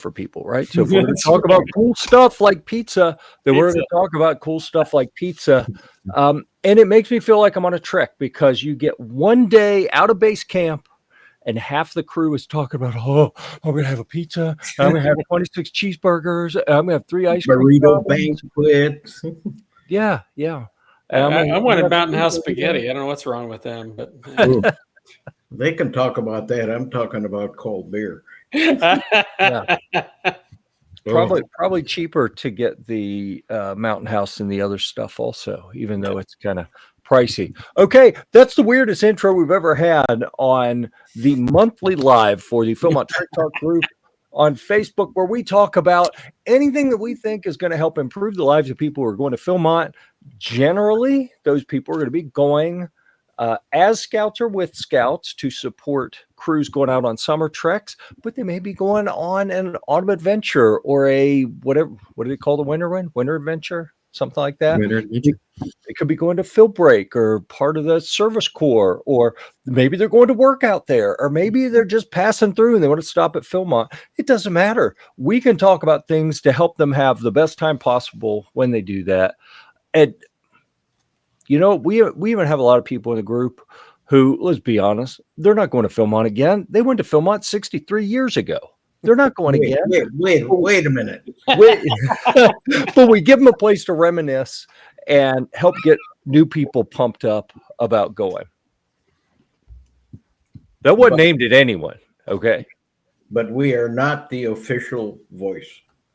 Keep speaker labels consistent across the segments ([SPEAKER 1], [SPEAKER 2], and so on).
[SPEAKER 1] for people, right? So if we're going to talk about cool stuff like pizza, then we're going to talk about cool stuff like pizza. And it makes me feel like I'm on a trek because you get one day out of base camp and half the crew is talking about, oh, I'm going to have a pizza. I'm going to have 26 cheeseburgers. I'm going to have 3 ice cream
[SPEAKER 2] burrito banquet.
[SPEAKER 1] Yeah, yeah.
[SPEAKER 3] I wanted Mountain House spaghetti. I don't know what's wrong with them, but
[SPEAKER 2] they can talk about that. I'm talking about cold beer.
[SPEAKER 1] Yeah. Probably cheaper to get the Mountain House and the other stuff also, even though it's kind of pricey. Okay, that's the weirdest intro we've ever had on the monthly live for the Philmont Trek Talk group on Facebook, where we talk about anything that we think is going to help improve the lives of people who are going to Philmont. Generally, those people are going to be going as scouts or with scouts to support crews going out on summer treks, but they may be going on an autumn adventure or a whatever. What do they call the winter one? Winter adventure, something like that. It could be going to field break or part of the service corps, or maybe they're going to work out there, or maybe they're just passing through and they want to stop at Philmont. It doesn't matter. We can talk about things to help them have the best time possible when they do that. And you know, we even have a lot of people in the group who, let's be honest, they're not going to Philmont again. They went to Philmont 63 years ago. They're not going again.
[SPEAKER 2] Wait a minute.
[SPEAKER 1] But we give them a place to reminisce and help get new people pumped up about going. That wasn't aimed at anyone, okay?
[SPEAKER 2] But we are not the official voice.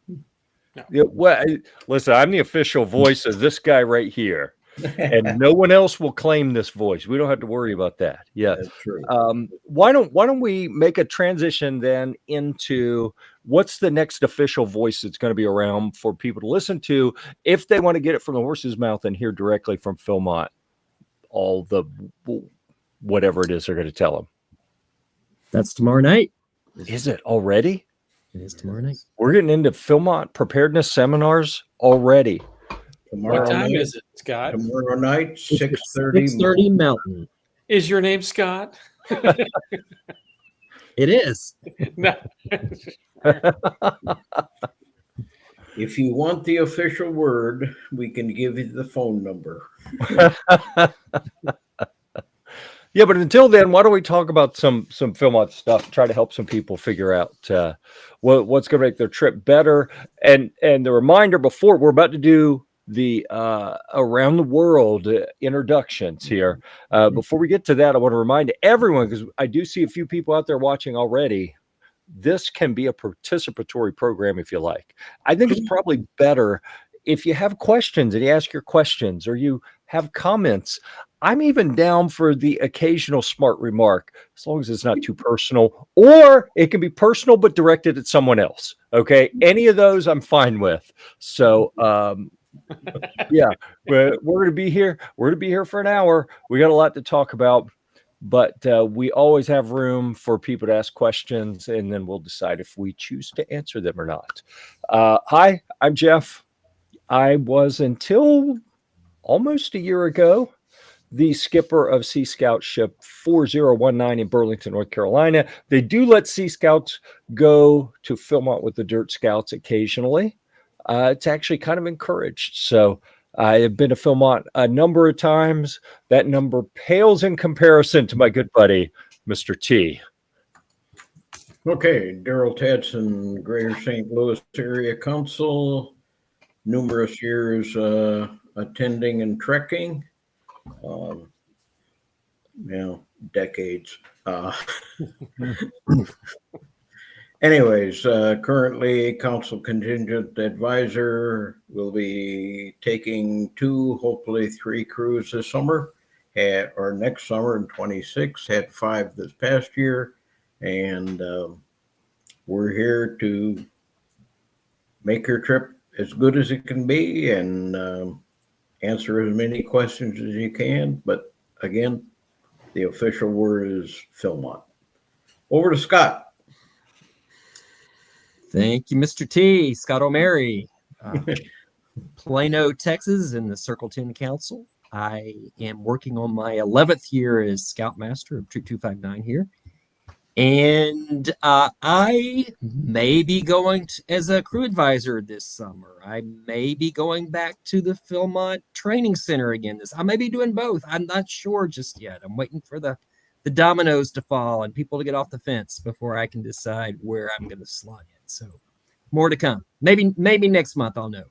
[SPEAKER 1] No. Yeah, well, listen, I'm the official voice of this guy right here. And no one else will claim this voice. We don't have to worry about that. Yeah,
[SPEAKER 2] that's true.
[SPEAKER 1] Why don't we make a transition then into what's the next official voice that's going to be around for people to listen to if they want to get it from the horse's mouth and hear directly from Philmont all the whatever it is they're going to tell them.
[SPEAKER 4] That's tomorrow night.
[SPEAKER 1] Is it already?
[SPEAKER 4] It is tomorrow night.
[SPEAKER 1] We're getting into Philmont preparedness seminars already.
[SPEAKER 3] What time is it, Scott?
[SPEAKER 2] Tomorrow night, 6:30.
[SPEAKER 4] 6:30 Mountain.
[SPEAKER 3] Is your name Scott?
[SPEAKER 4] It is.
[SPEAKER 3] No.
[SPEAKER 2] If you want the official word, we can give you the phone number.
[SPEAKER 1] Yeah, but until then, why don't we talk about some Philmont stuff, try to help some people figure out what's going to make their trip better. And the reminder before, we're about to do the around the world introductions here. Before we get to that, I want to remind everyone, because I do see a few people out there watching already, this can be a participatory program if you like. I think it's probably better if you have questions and you ask your questions or you have comments. I'm even down for the occasional smart remark, as long as it's not too personal, or it can be personal but directed at someone else. Okay, any of those I'm fine with. So yeah, we're going to be here. We're going to be here for an hour. We got a lot to talk about, but we always have room for people to ask questions, and then we'll decide if we choose to answer them or not. Hi, I'm Jeff. I was, until almost a year ago, the skipper of Sea Scout ship 4019 in Burlington, North Carolina. They do let Sea Scouts go to Philmont with the Dirt Scouts occasionally. It's actually kind of encouraged. So I have been to Philmont a number of times. That number pales in comparison to my good buddy, Mr. T.
[SPEAKER 2] Okay, Darrel Tadsen, Greater St. Louis Area Council, numerous years attending and trekking. Decades. Anyways, currently council contingent advisor, will be taking 2, hopefully 3 crews this summer, or next summer in 26, had 5 this past year. And we're here to make your trip as good as it can be and answer as many questions as you can. But again, the official word is Philmont. Over to Scott.
[SPEAKER 4] Thank you, Mr. T. Scott O'Mary, Plano, Texas, in the Circle 10 Council. I am working on my 11th year as Scoutmaster of Troop 259 here. And I may be going as a crew advisor this summer. I may be going back to the Philmont Training Center again. I may be doing both. I'm not sure just yet. I'm waiting for the dominoes to fall and people to get off the fence before I can decide where I'm going to slot in. So more to come. Maybe next month I'll know.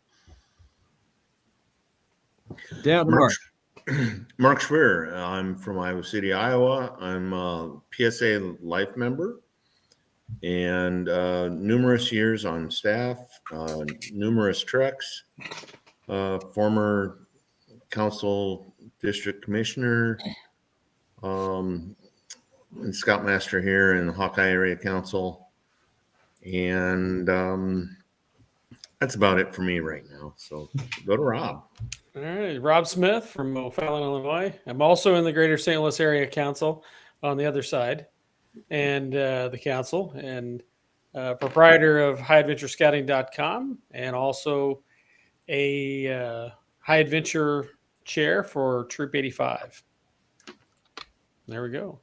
[SPEAKER 4] Down to Mark.
[SPEAKER 5] Mark Scwheer. I'm from Iowa City, Iowa. I'm a PSA Life member and numerous years on staff, numerous treks, former council district commissioner, and scoutmaster here in the Hawkeye Area Council. And that's about it for me right now. So go to Rob.
[SPEAKER 3] All right, Rob Smith from O'Fallon, Illinois. I'm also in the Greater St. Louis Area Council on the other side, and the council, and proprietor of highadventurescouting.com, and also a high adventure chair for Troop 85. There we go.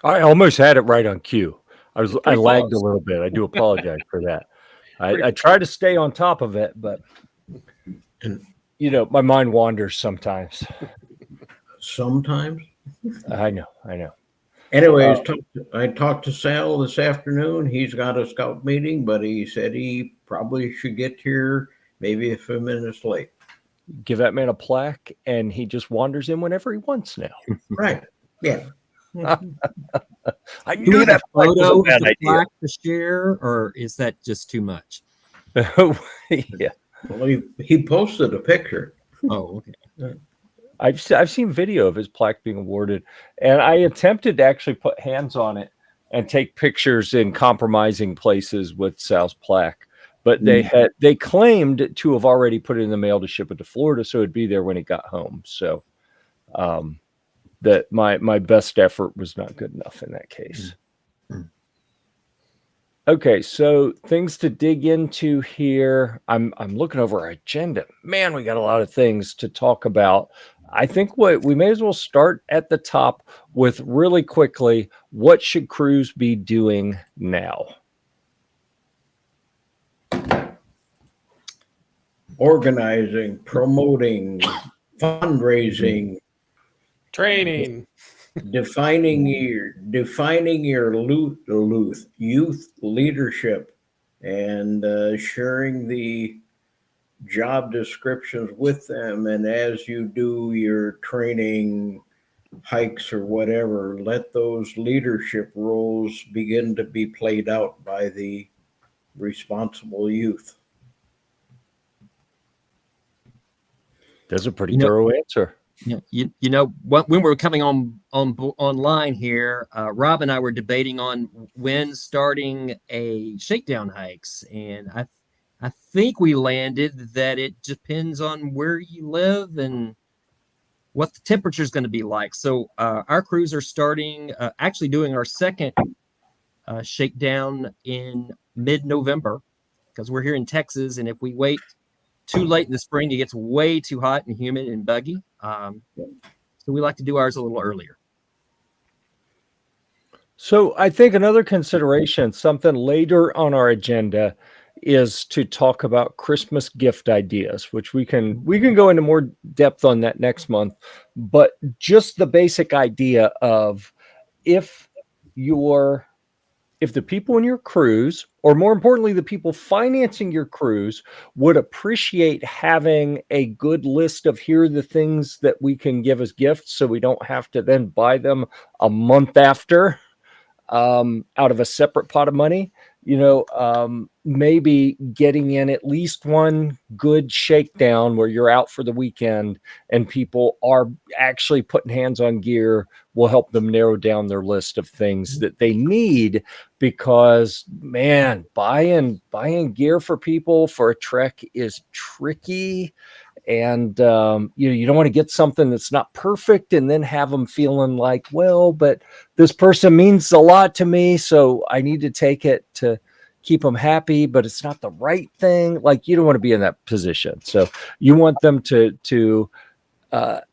[SPEAKER 1] I almost had it right on cue. I lagged a
[SPEAKER 3] close.
[SPEAKER 1] little bit. I do apologize for that. I try to stay on top of it, but my mind wanders sometimes.
[SPEAKER 2] Sometimes.
[SPEAKER 1] I know.
[SPEAKER 2] Anyways, I talked to Sal this afternoon. He's got a scout meeting, but he said he probably should get here maybe a few minutes late.
[SPEAKER 1] Give that man a plaque, and he just wanders in whenever he wants now.
[SPEAKER 2] Right. Yeah.
[SPEAKER 1] I knew that plaque was a bad idea.
[SPEAKER 4] Plaque to share, or is that just too much?
[SPEAKER 1] Yeah.
[SPEAKER 2] Well, he posted a picture.
[SPEAKER 4] Oh, okay.
[SPEAKER 1] I've seen video of his plaque being awarded, and I attempted to actually put hands on it and take pictures in compromising places with Sal's plaque, but they claimed to have already put it in the mail to ship it to Florida, so it'd be there when it got home. So that my best effort was not good enough in that case. Okay, so things to dig into here. I'm looking over our agenda. Man, we got a lot of things to talk about. I think we may as well start at the top with really quickly, what should crews be doing now?
[SPEAKER 2] Organizing, promoting, fundraising,
[SPEAKER 3] Training.
[SPEAKER 2] defining your youth leadership, and sharing the job descriptions with them. And as you do your training hikes or whatever, let those leadership roles begin to be played out by the responsible youth.
[SPEAKER 1] That's a pretty thorough answer.
[SPEAKER 4] When we were coming online here, Rob and I were debating on when starting a shakedown hikes, and I think we landed that it depends on where you live and what the temperature is going to be like. So our crews are starting, actually doing our second shakedown in mid-November, because we're here in Texas, and if we wait too late in the spring, it gets way too hot and humid and buggy. So we like to do ours a little earlier.
[SPEAKER 1] So I think another consideration, something later on our agenda, is to talk about Christmas gift ideas, which we can go into more depth on that next month. But just the basic idea of if the people in your cruise, or more importantly, the people financing your cruise, would appreciate having a good list of here are the things that we can give as gifts, so we don't have to then buy them a month after out of a separate pot of money. Maybe getting in at least one good shakedown where you're out for the weekend and people are actually putting hands on gear will help them narrow down their list of things that they need, because man, buying gear for people for a trek is tricky. And you don't want to get something that's not perfect and then have them feeling like, well, but this person means a lot to me, so I need to take it to keep them happy, but it's not the right thing. Like, you don't want to be in that position. So you want them to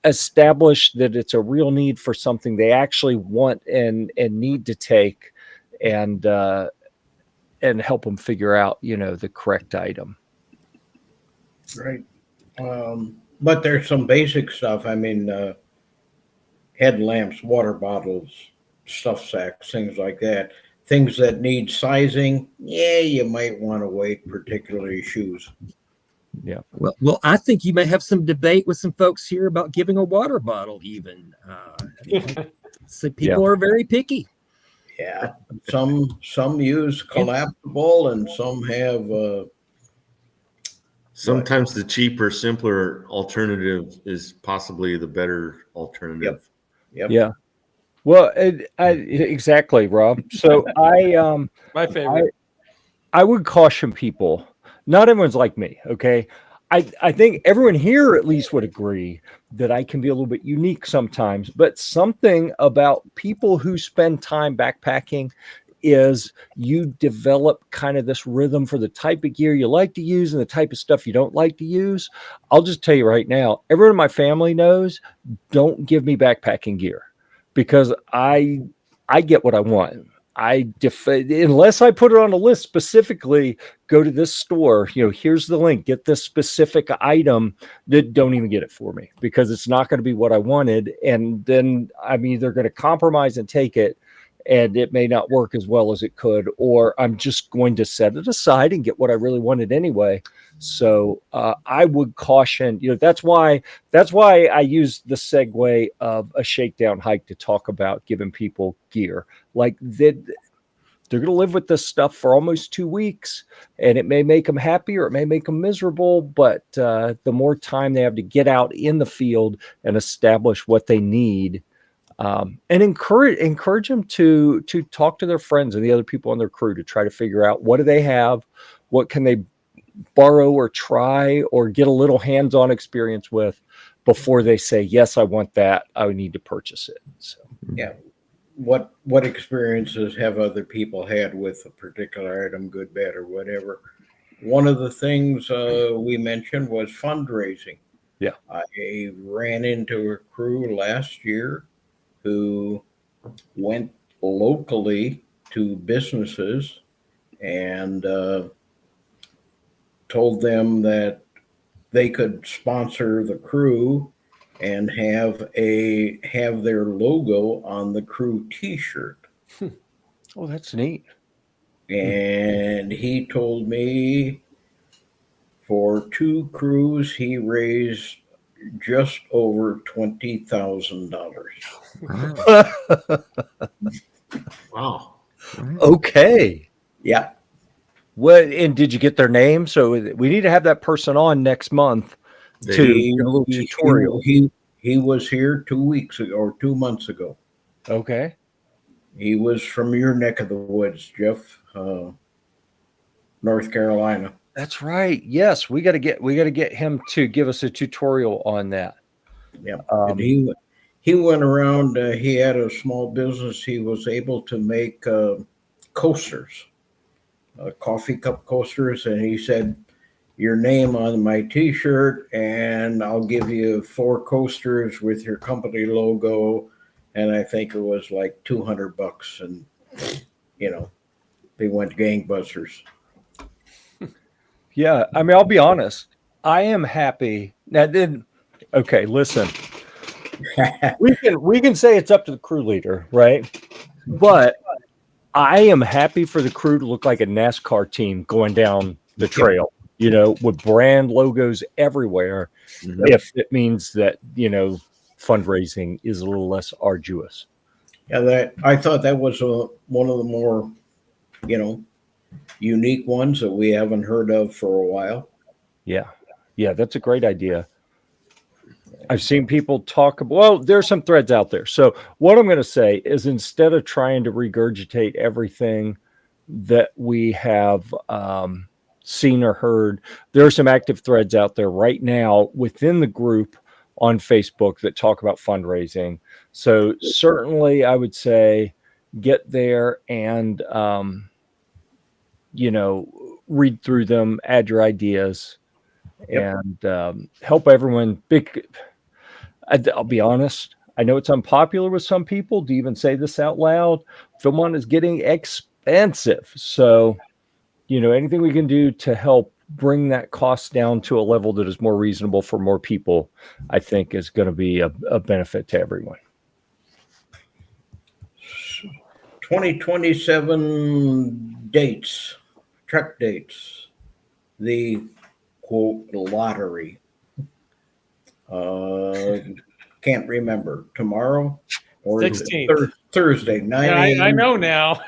[SPEAKER 1] establish that it's a real need for something they actually want and need to take, and help them figure out, the correct item.
[SPEAKER 2] Right. But there's some basic stuff. I mean, headlamps, water bottles, stuff sacks, things like that. Things that need sizing, yeah, you might want to wait, particularly shoes.
[SPEAKER 1] Yeah.
[SPEAKER 4] Well, I think you may have some debate with some folks here about giving a water bottle even. So people are very picky.
[SPEAKER 2] Yeah. Some use collapsible and some have
[SPEAKER 5] Sometimes the cheaper, simpler alternative is possibly the better alternative.
[SPEAKER 2] Yep.
[SPEAKER 1] Yeah. Well, exactly, Rob. So
[SPEAKER 3] My favorite.
[SPEAKER 1] I would caution people. Not everyone's like me, okay? I think everyone here at least would agree that I can be a little bit unique sometimes, but something about people who spend time backpacking is you develop kind of this rhythm for the type of gear you like to use and the type of stuff you don't like to use. I'll just tell you right now, everyone in my family knows, don't give me backpacking gear, because I get what I want. Unless I put it on a list specifically, go to this store, here's the link, get this specific item, that don't even get it for me, because it's not going to be what I wanted. And then I'm either going to compromise and take it, and it may not work as well as it could, or I'm just going to set it aside and get what I really wanted anyway. So I would caution, that's why I use the segue of a shakedown hike to talk about giving people gear. Like they're going to live with this stuff for almost 2 weeks, and it may make them happy or it may make them miserable. But the more time they have to get out in the field and establish what they need, and encourage them to talk to their friends and the other people on their crew to try to figure out, what do they have, what can they borrow or try or get a little hands-on experience with before they say, yes, I want that, I need to purchase it. So
[SPEAKER 2] Yeah. What experiences have other people had with a particular item, good, bad, or whatever? One of the things we mentioned was fundraising.
[SPEAKER 1] Yeah.
[SPEAKER 2] I ran into a crew last year who went locally to businesses and told them that they could sponsor the crew and have their logo on the crew T-shirt.
[SPEAKER 1] oh, that's neat.
[SPEAKER 2] And he told me for 2 crews he raised just over $20,000.
[SPEAKER 5] Wow.
[SPEAKER 1] Okay.
[SPEAKER 2] Yeah.
[SPEAKER 1] What, and did you get their name? So we need to have that person on next month to do a little tutorial.
[SPEAKER 2] He was here 2 weeks ago or 2 months ago.
[SPEAKER 1] Okay.
[SPEAKER 2] He was from your neck of the woods, Jeff, North Carolina.
[SPEAKER 1] That's right. Yes, we got to get him to give us a tutorial on that.
[SPEAKER 2] Yeah. And he went around. He had a small business. He was able to make coasters, coffee cup coasters, and he said, your name on my T-shirt, and I'll give you 4 coasters with your company logo. And I think it was like $200, and they went gangbusters.
[SPEAKER 1] Yeah, I mean, I'll be honest. I am happy. Okay, listen. we can say it's up to the crew leader, right? But I am happy for the crew to look like a NASCAR team going down the trail, with brand logos everywhere. Mm-hmm. If it means that, fundraising is a little less arduous.
[SPEAKER 2] Yeah, I thought that was one of the more, unique ones that we haven't heard of for a while.
[SPEAKER 1] Yeah, that's a great idea. I've seen people talk about, well, there's some threads out there. So what I'm going to say is, instead of trying to regurgitate everything that we have seen or heard, there are some active threads out there right now within the group on Facebook that talk about fundraising. So certainly I would say get there and, read through them, add your ideas, and help everyone. I'll be honest. I know it's unpopular with some people to even say this out loud. Philmont is getting expensive. So, anything we can do to help bring that cost down to a level that is more reasonable for more people, I think is going to be a benefit to everyone.
[SPEAKER 2] 2027 dates, truck dates, the quote lottery. Can't remember, tomorrow or
[SPEAKER 3] 16th.
[SPEAKER 2] Thursday, 9
[SPEAKER 3] Yeah,
[SPEAKER 2] a.m.
[SPEAKER 3] I know now.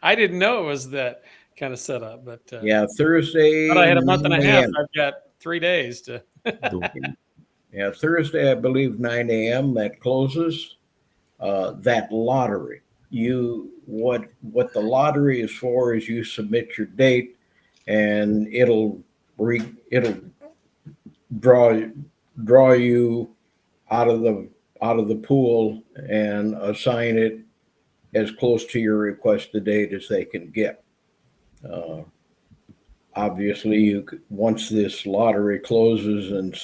[SPEAKER 3] I didn't know it was that kind of setup, but
[SPEAKER 2] Yeah, Thursday.
[SPEAKER 3] but I had a month and a
[SPEAKER 2] 9
[SPEAKER 3] half.
[SPEAKER 2] a.m.
[SPEAKER 3] I've got 3 days to.
[SPEAKER 2] Yeah, Thursday, I believe 9 a.m. that closes. That lottery. What the lottery is for is you submit your date, and it'll draw you out of the pool and assign it as close to your requested date as they can get. Obviously, once this lottery closes, and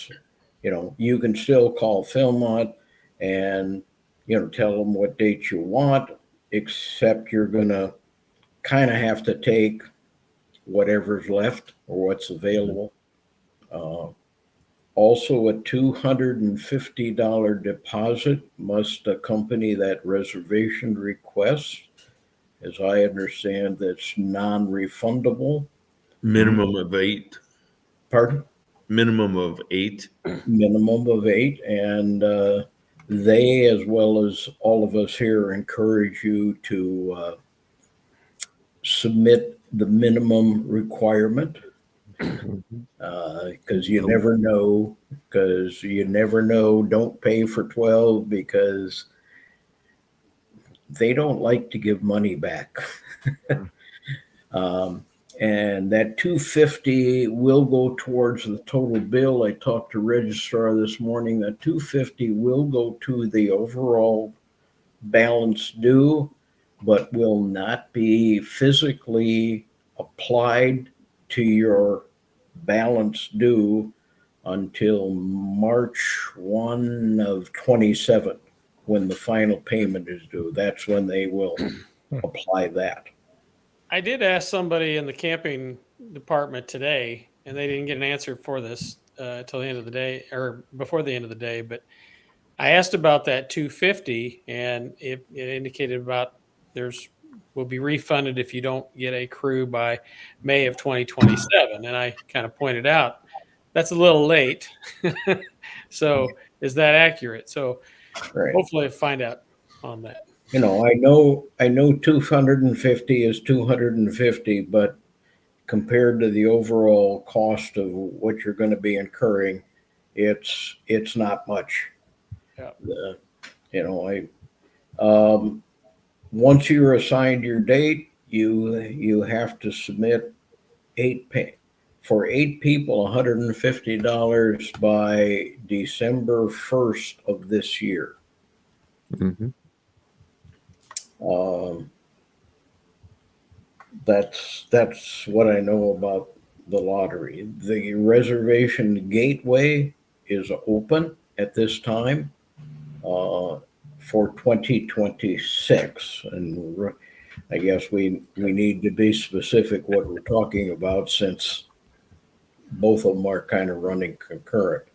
[SPEAKER 2] you can still call Philmont and tell them what date you want, except you're gonna kind of have to take whatever's left or what's available. Also, a $250 deposit must accompany that reservation request. As I understand, that's non-refundable.
[SPEAKER 5] Minimum of 8.
[SPEAKER 2] Pardon?
[SPEAKER 5] Minimum of 8.
[SPEAKER 2] Minimum of 8. And they, as well as all of us here, encourage you to submit the minimum requirement. Because you never know. Don't pay for 12 because they don't like to give money back. And that $250 will go towards the total bill. I talked to registrar this morning. That $250 will go to the overall balance due, but will not be physically applied to your balance due until March 1 of 27, when the final payment is due. That's when they will apply that.
[SPEAKER 3] I did ask somebody in the camping department today, and they didn't get an answer for this till the end of the day, or before the end of the day. But I asked about that 250, and it indicated about will be refunded if you don't get a crew by May of 2027. And I kind of pointed out that's a little late. So is that accurate? So
[SPEAKER 2] Right.
[SPEAKER 3] hopefully I find out on that.
[SPEAKER 2] I know 250 is 250, but compared to the overall cost of what you're going to be incurring, it's not much.
[SPEAKER 3] Yeah.
[SPEAKER 2] Once you're assigned your date, you have to submit 8 for 8 people, $150 by December 1st of this year.
[SPEAKER 4] Mm-hmm.
[SPEAKER 2] That's what I know about the lottery. The reservation gateway is open at this time for 2026, and I guess we need to be specific what we're talking about, since both of them are kind of running concurrent.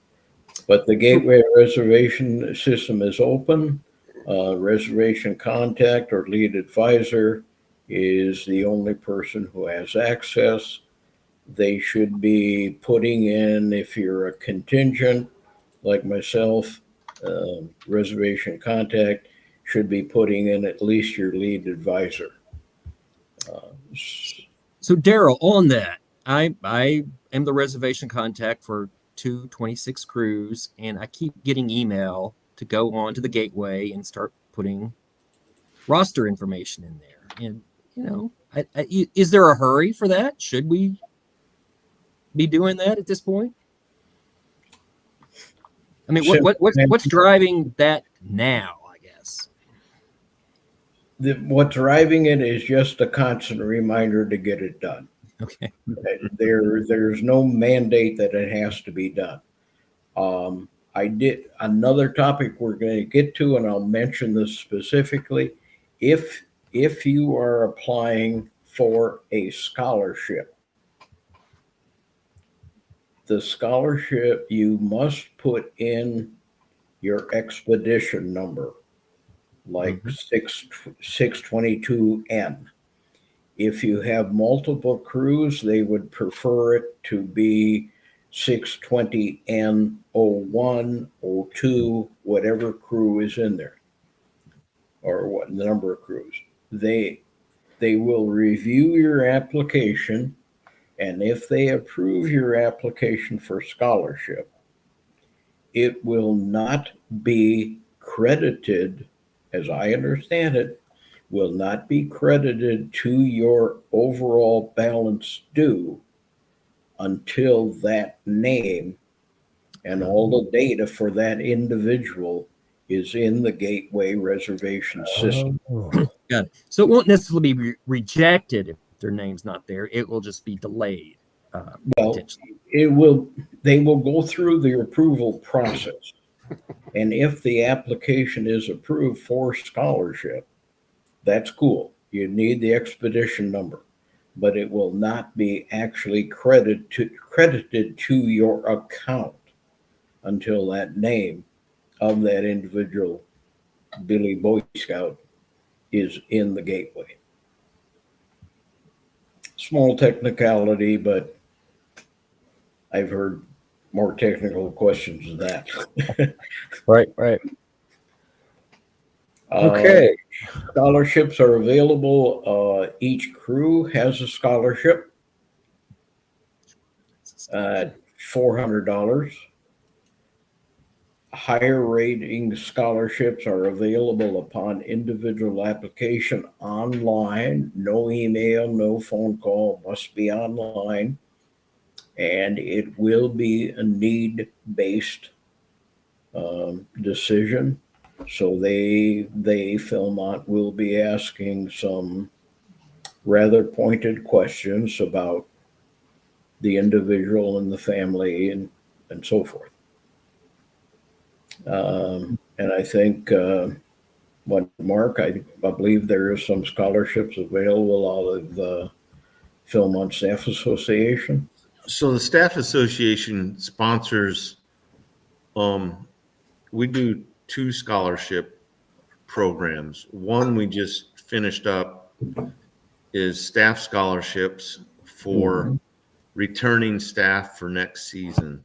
[SPEAKER 2] But the gateway reservation system is open. Reservation contact or lead advisor is the only person who has access. They should be putting in, if you're a contingent like myself, reservation contact should be putting in at least your lead advisor.
[SPEAKER 4] So Darrel, on that, I am the reservation contact for 226 crews, and I keep getting email to go on to the gateway and start putting roster information in there. And is there a hurry for that? Should we be doing that at this point? I mean, what's driving that now, I guess?
[SPEAKER 2] What's driving it is just a constant reminder to get it done.
[SPEAKER 4] Okay.
[SPEAKER 2] There's no mandate that it has to be done. I did another topic we're going to get to, and I'll mention this specifically. If you are applying for a scholarship, the scholarship, you must put in your expedition number, like 622N. If you have multiple crews, they would prefer it to be 620N01, 02, whatever crew is in there, or what number of crews. They will review your application, and if they approve your application for scholarship, it will not be credited, as I understand it, will not be credited to your overall balance due until that name and all the data for that individual is in the Gateway reservation system.
[SPEAKER 4] Got it. So it won't necessarily be rejected if their name's not there. It will just be delayed.
[SPEAKER 2] Well, they will go through the approval process. And if the application is approved for scholarship, that's cool. You need the expedition number, but it will not be actually credited to your account until that name of that individual Billy Boy Scout is in the Gateway. Small technicality, but I've heard more technical questions than that.
[SPEAKER 1] Right. Okay.
[SPEAKER 2] Scholarships are available. Each crew has a scholarship at $400. Higher rating scholarships are available upon individual application online. No email, no phone call, must be online. And it will be a need-based decision. So Philmont will be asking some rather pointed questions about the individual and the family and so forth. And I think, Mark, I believe there is some scholarships available out of the Philmont Staff Association.
[SPEAKER 5] So the Staff Association sponsors, we do 2 scholarship programs. One we just finished up is staff scholarships for returning staff for next season.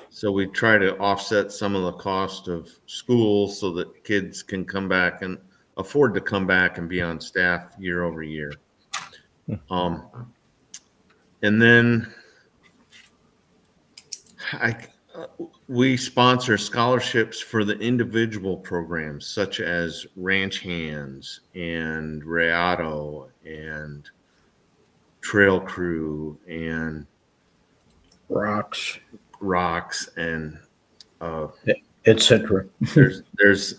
[SPEAKER 5] So we try to offset some of the cost of school so that kids can come back and afford to come back and be on staff year over year. And then we sponsor scholarships for the individual programs, such as Ranch Hands and Rayado and Trail Crew and
[SPEAKER 2] Rocks
[SPEAKER 5] and
[SPEAKER 2] etc.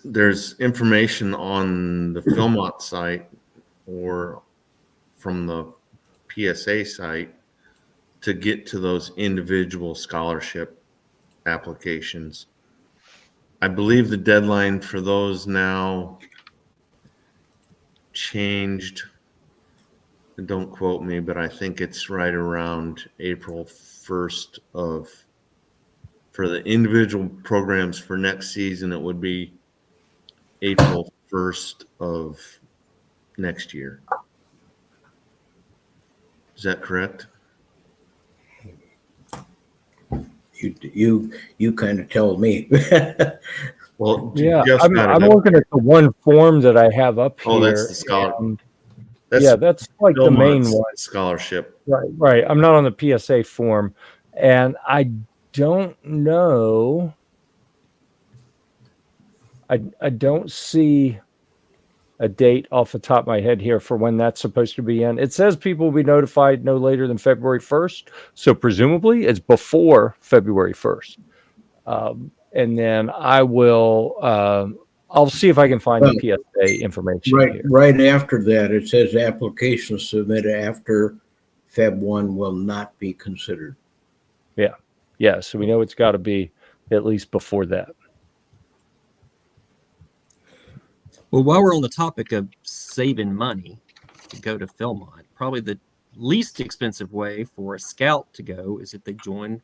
[SPEAKER 5] there's information on the Philmont site or from the PSA site to get to those individual scholarship applications. I believe the deadline for those now changed. Don't quote me, but I think it's right around April 1st for the individual programs for next season. It would be April 1st of next year. Is that correct?
[SPEAKER 2] You kind of tell me.
[SPEAKER 5] Well,
[SPEAKER 1] Yeah,
[SPEAKER 5] Jeff's
[SPEAKER 1] I'm
[SPEAKER 5] got it up.
[SPEAKER 1] looking at the one form that I have up here.
[SPEAKER 5] Oh, that's the scholar.
[SPEAKER 1] and
[SPEAKER 5] That's
[SPEAKER 1] that's like the main
[SPEAKER 5] Philmont's
[SPEAKER 1] one.
[SPEAKER 5] scholarship.
[SPEAKER 1] Right. I'm not on the PSA form, and I don't know. I don't see a date off the top of my head here for when that's supposed to be in. It says people will be notified no later than February 1st. So presumably it's before February 1st. And then I will, I'll see if I can find the PSA information here.
[SPEAKER 2] Right after that, it says applications submitted after Feb 1 will not be considered.
[SPEAKER 1] Yeah. So we know it's got to be at least before that.
[SPEAKER 4] Well, while we're on the topic of saving money to go to Philmont, probably the least expensive way for a scout to go is if they join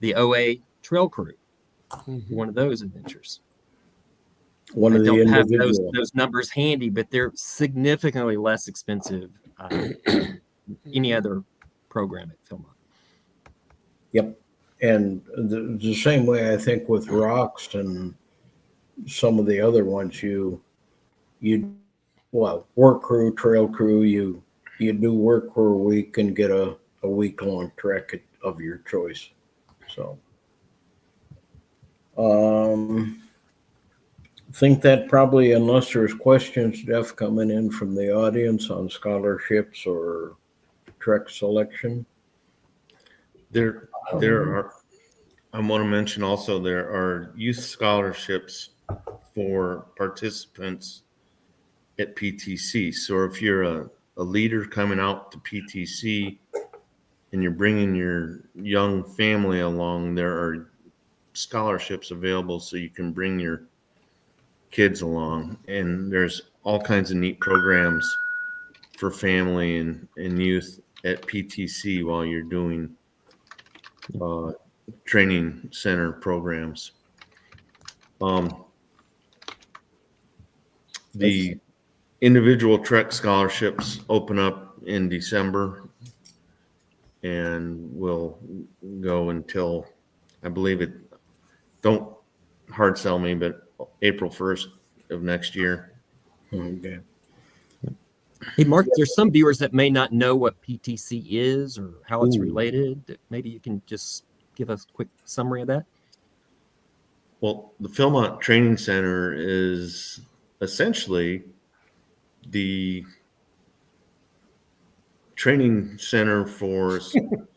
[SPEAKER 4] the OA trail crew, one of those adventures.
[SPEAKER 2] One
[SPEAKER 4] I
[SPEAKER 2] of the
[SPEAKER 4] don't have
[SPEAKER 2] individual.
[SPEAKER 4] those numbers handy, but they're significantly less expensive than any other program at Philmont.
[SPEAKER 2] Yep. And the same way I think with rocks and some of the other ones, well, work crew, trail crew, you do work for a week and get a week-long trek of your choice. So think that probably, unless there's questions, Jeff, coming in from the audience on scholarships or trek selection.
[SPEAKER 5] There are, I want to mention also, there are youth scholarships for participants at PTC. So if you're a leader coming out to PTC and you're bringing your young family along, there are scholarships available so you can bring your kids along. And there's all kinds of neat programs for family and youth at PTC while you're doing training center programs. The individual trek scholarships open up in December and will go until, I believe it, don't hard sell me, but April 1st of next year.
[SPEAKER 2] Okay.
[SPEAKER 4] Hey, Mark, there's some viewers that may not know what PTC is or how it's related. Maybe you can just give us a quick summary of that.
[SPEAKER 5] Well, the Philmont Training Center is essentially the training center for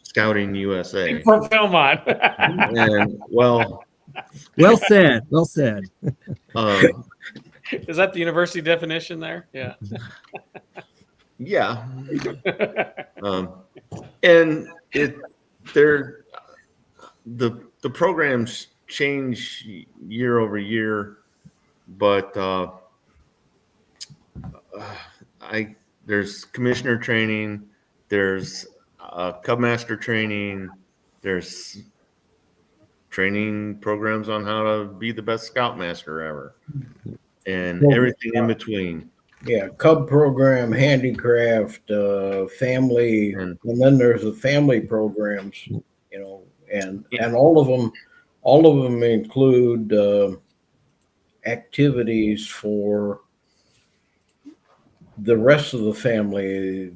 [SPEAKER 5] Scouting USA.
[SPEAKER 3] For Philmont.
[SPEAKER 5] And well
[SPEAKER 4] said. Well said.
[SPEAKER 3] Is that the university definition there? Yeah.
[SPEAKER 5] Yeah. And the programs change year over year, but there's commissioner training, there's Cub Master training, there's training programs on how to be the best Scoutmaster ever, and everything in between.
[SPEAKER 2] Yeah, Cub program, handicraft, family, and then there's the family programs, and all of them include activities for the rest of the family.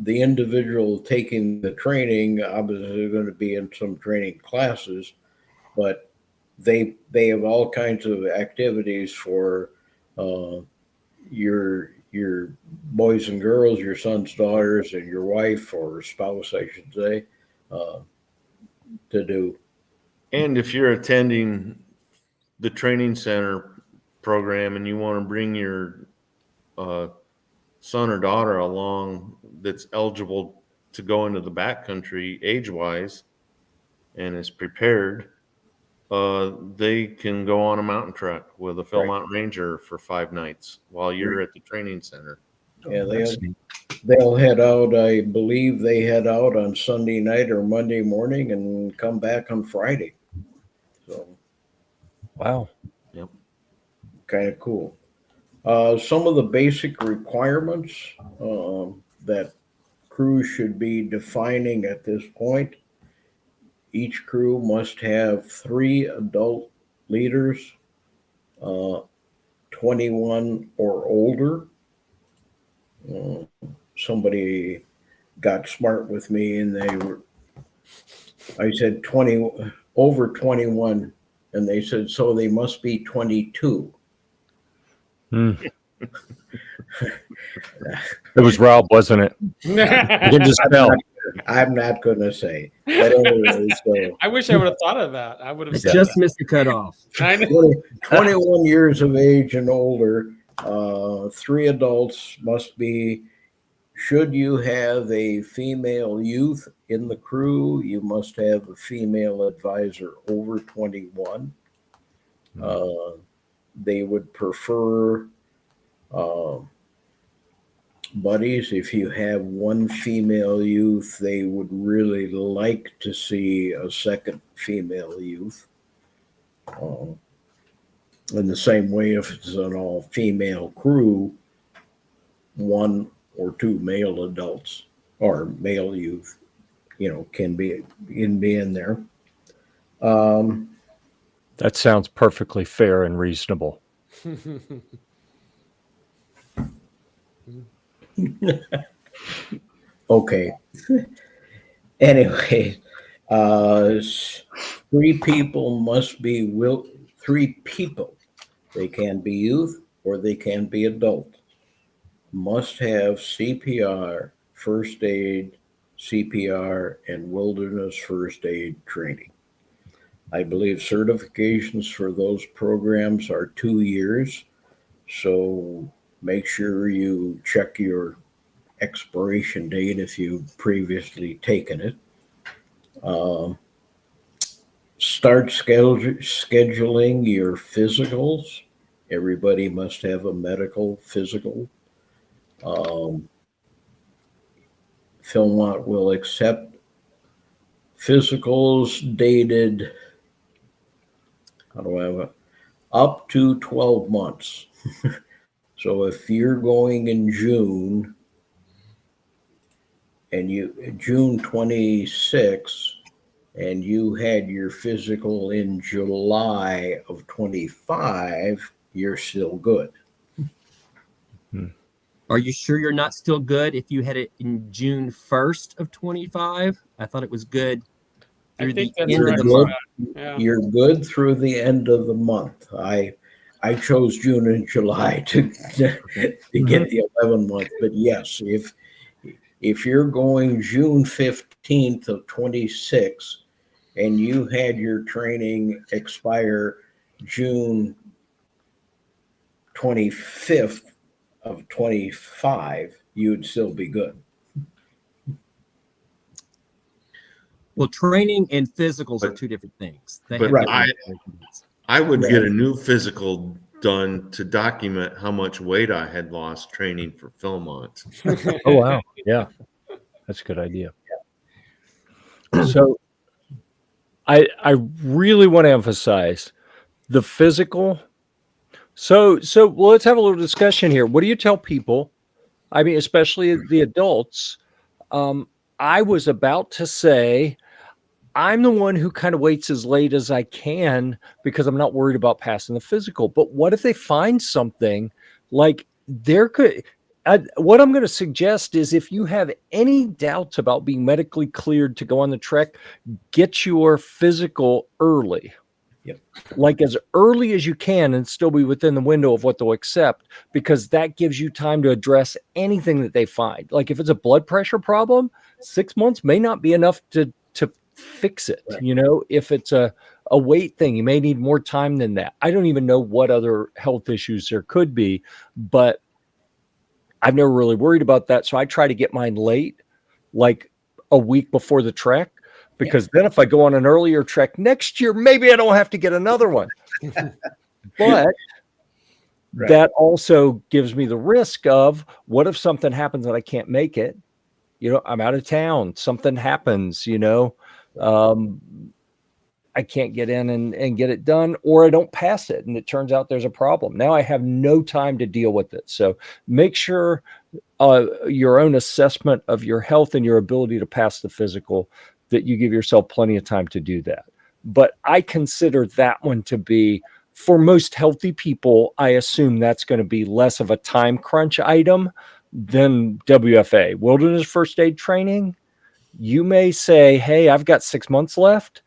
[SPEAKER 2] The individual taking the training obviously going to be in some training classes, but they have all kinds of activities for your boys and girls, your sons, daughters, and your wife or spouse, I should say, to do.
[SPEAKER 5] And if you're attending the training center program and you want to bring your son or daughter along that's eligible to go into the backcountry age-wise and is prepared, they can go on a mountain trek with a Philmont Ranger for 5 nights while you're at the training center.
[SPEAKER 2] Yeah, they'll head out. I believe they head out on Sunday night or Monday morning and come back on Friday. So,
[SPEAKER 1] Wow.
[SPEAKER 5] Yep.
[SPEAKER 2] Kind of cool. Some of the basic requirements that crews should be defining at this point. Each crew must have 3 adult leaders, 21 or older. Somebody got smart with me and I said 20, over 21, and they said, so they must be 22.
[SPEAKER 1] It was Rob, wasn't it? You can just tell.
[SPEAKER 2] I'm not going to say. But anyway, so
[SPEAKER 3] I wish I would have thought of that. I would have said
[SPEAKER 4] Just
[SPEAKER 3] that.
[SPEAKER 4] missed the cutoff.
[SPEAKER 2] 21 years of age and older, 3 adults must be Should you have a female youth in the crew, you must have a female advisor over 21. They would prefer buddies. If you have one female youth, they would really like to see a second female youth. In the same way, if it's an all-female crew, one or two male adults or male youth, can be in there.
[SPEAKER 1] That sounds perfectly fair and reasonable.
[SPEAKER 2] Okay. Anyway, 3 people must be 3 people. They can be youth or they can be adult. Must have CPR, first aid, CPR, and wilderness first aid training. I believe certifications for those programs are 2 years. So make sure you check your expiration date if you've previously taken it. Start scheduling your physicals. Everybody must have a medical physical. Philmont will accept physicals dated, up to 12 months. So if you're going in June and June 26, and you had your physical in July of 25, you're still good.
[SPEAKER 4] Are you sure you're not still good if you had it in June 1st of 25? I thought it was good through the end of the month.
[SPEAKER 3] Yeah.
[SPEAKER 2] You're good through the end of the month. I chose June and July to get the 11 month, but yes, if you're going June 15th of 26 and you had your training expire June 25th of 25, you'd still be good.
[SPEAKER 4] Well, training and physicals are 2 different things. They have
[SPEAKER 5] But
[SPEAKER 4] different requirements.
[SPEAKER 5] I would get a new physical done to document how much weight I had lost training for Philmont.
[SPEAKER 1] Oh, wow. Yeah. That's a good idea. So I really want to emphasize the physical. So well, let's have a little discussion here. What do you tell people? I mean, especially the adults. I was about to say, I'm the one who kind of waits as late as I can because I'm not worried about passing the physical. But what if they find something like what I'm going to suggest is if you have any doubts about being medically cleared to go on the trek, get your physical early.
[SPEAKER 2] Yep.
[SPEAKER 1] Like as early as you can and still be within the window of what they'll accept, because that gives you time to address anything that they find. Like if it's a blood pressure problem, 6 months may not be enough to fix it. Right. If it's a weight thing, you may need more time than that. I don't even know what other health issues there could be, but I've never really worried about that. So I try to get mine late, like a week before the trek, because then if I go on an earlier trek next year, maybe I don't have to get another one. But right. That also gives me the risk of what if something happens and I can't make it? I'm out of town. Something happens, I can't get in and get it done, or I don't pass it. And it turns out there's a problem. Now I have no time to deal with it. So make sure your own assessment of your health and your ability to pass the physical, that you give yourself plenty of time to do that. But I consider that one to be, for most healthy people, I assume that's going to be less of a time crunch item than WFA, wilderness first aid training. You may say, hey, I've got 6 months left,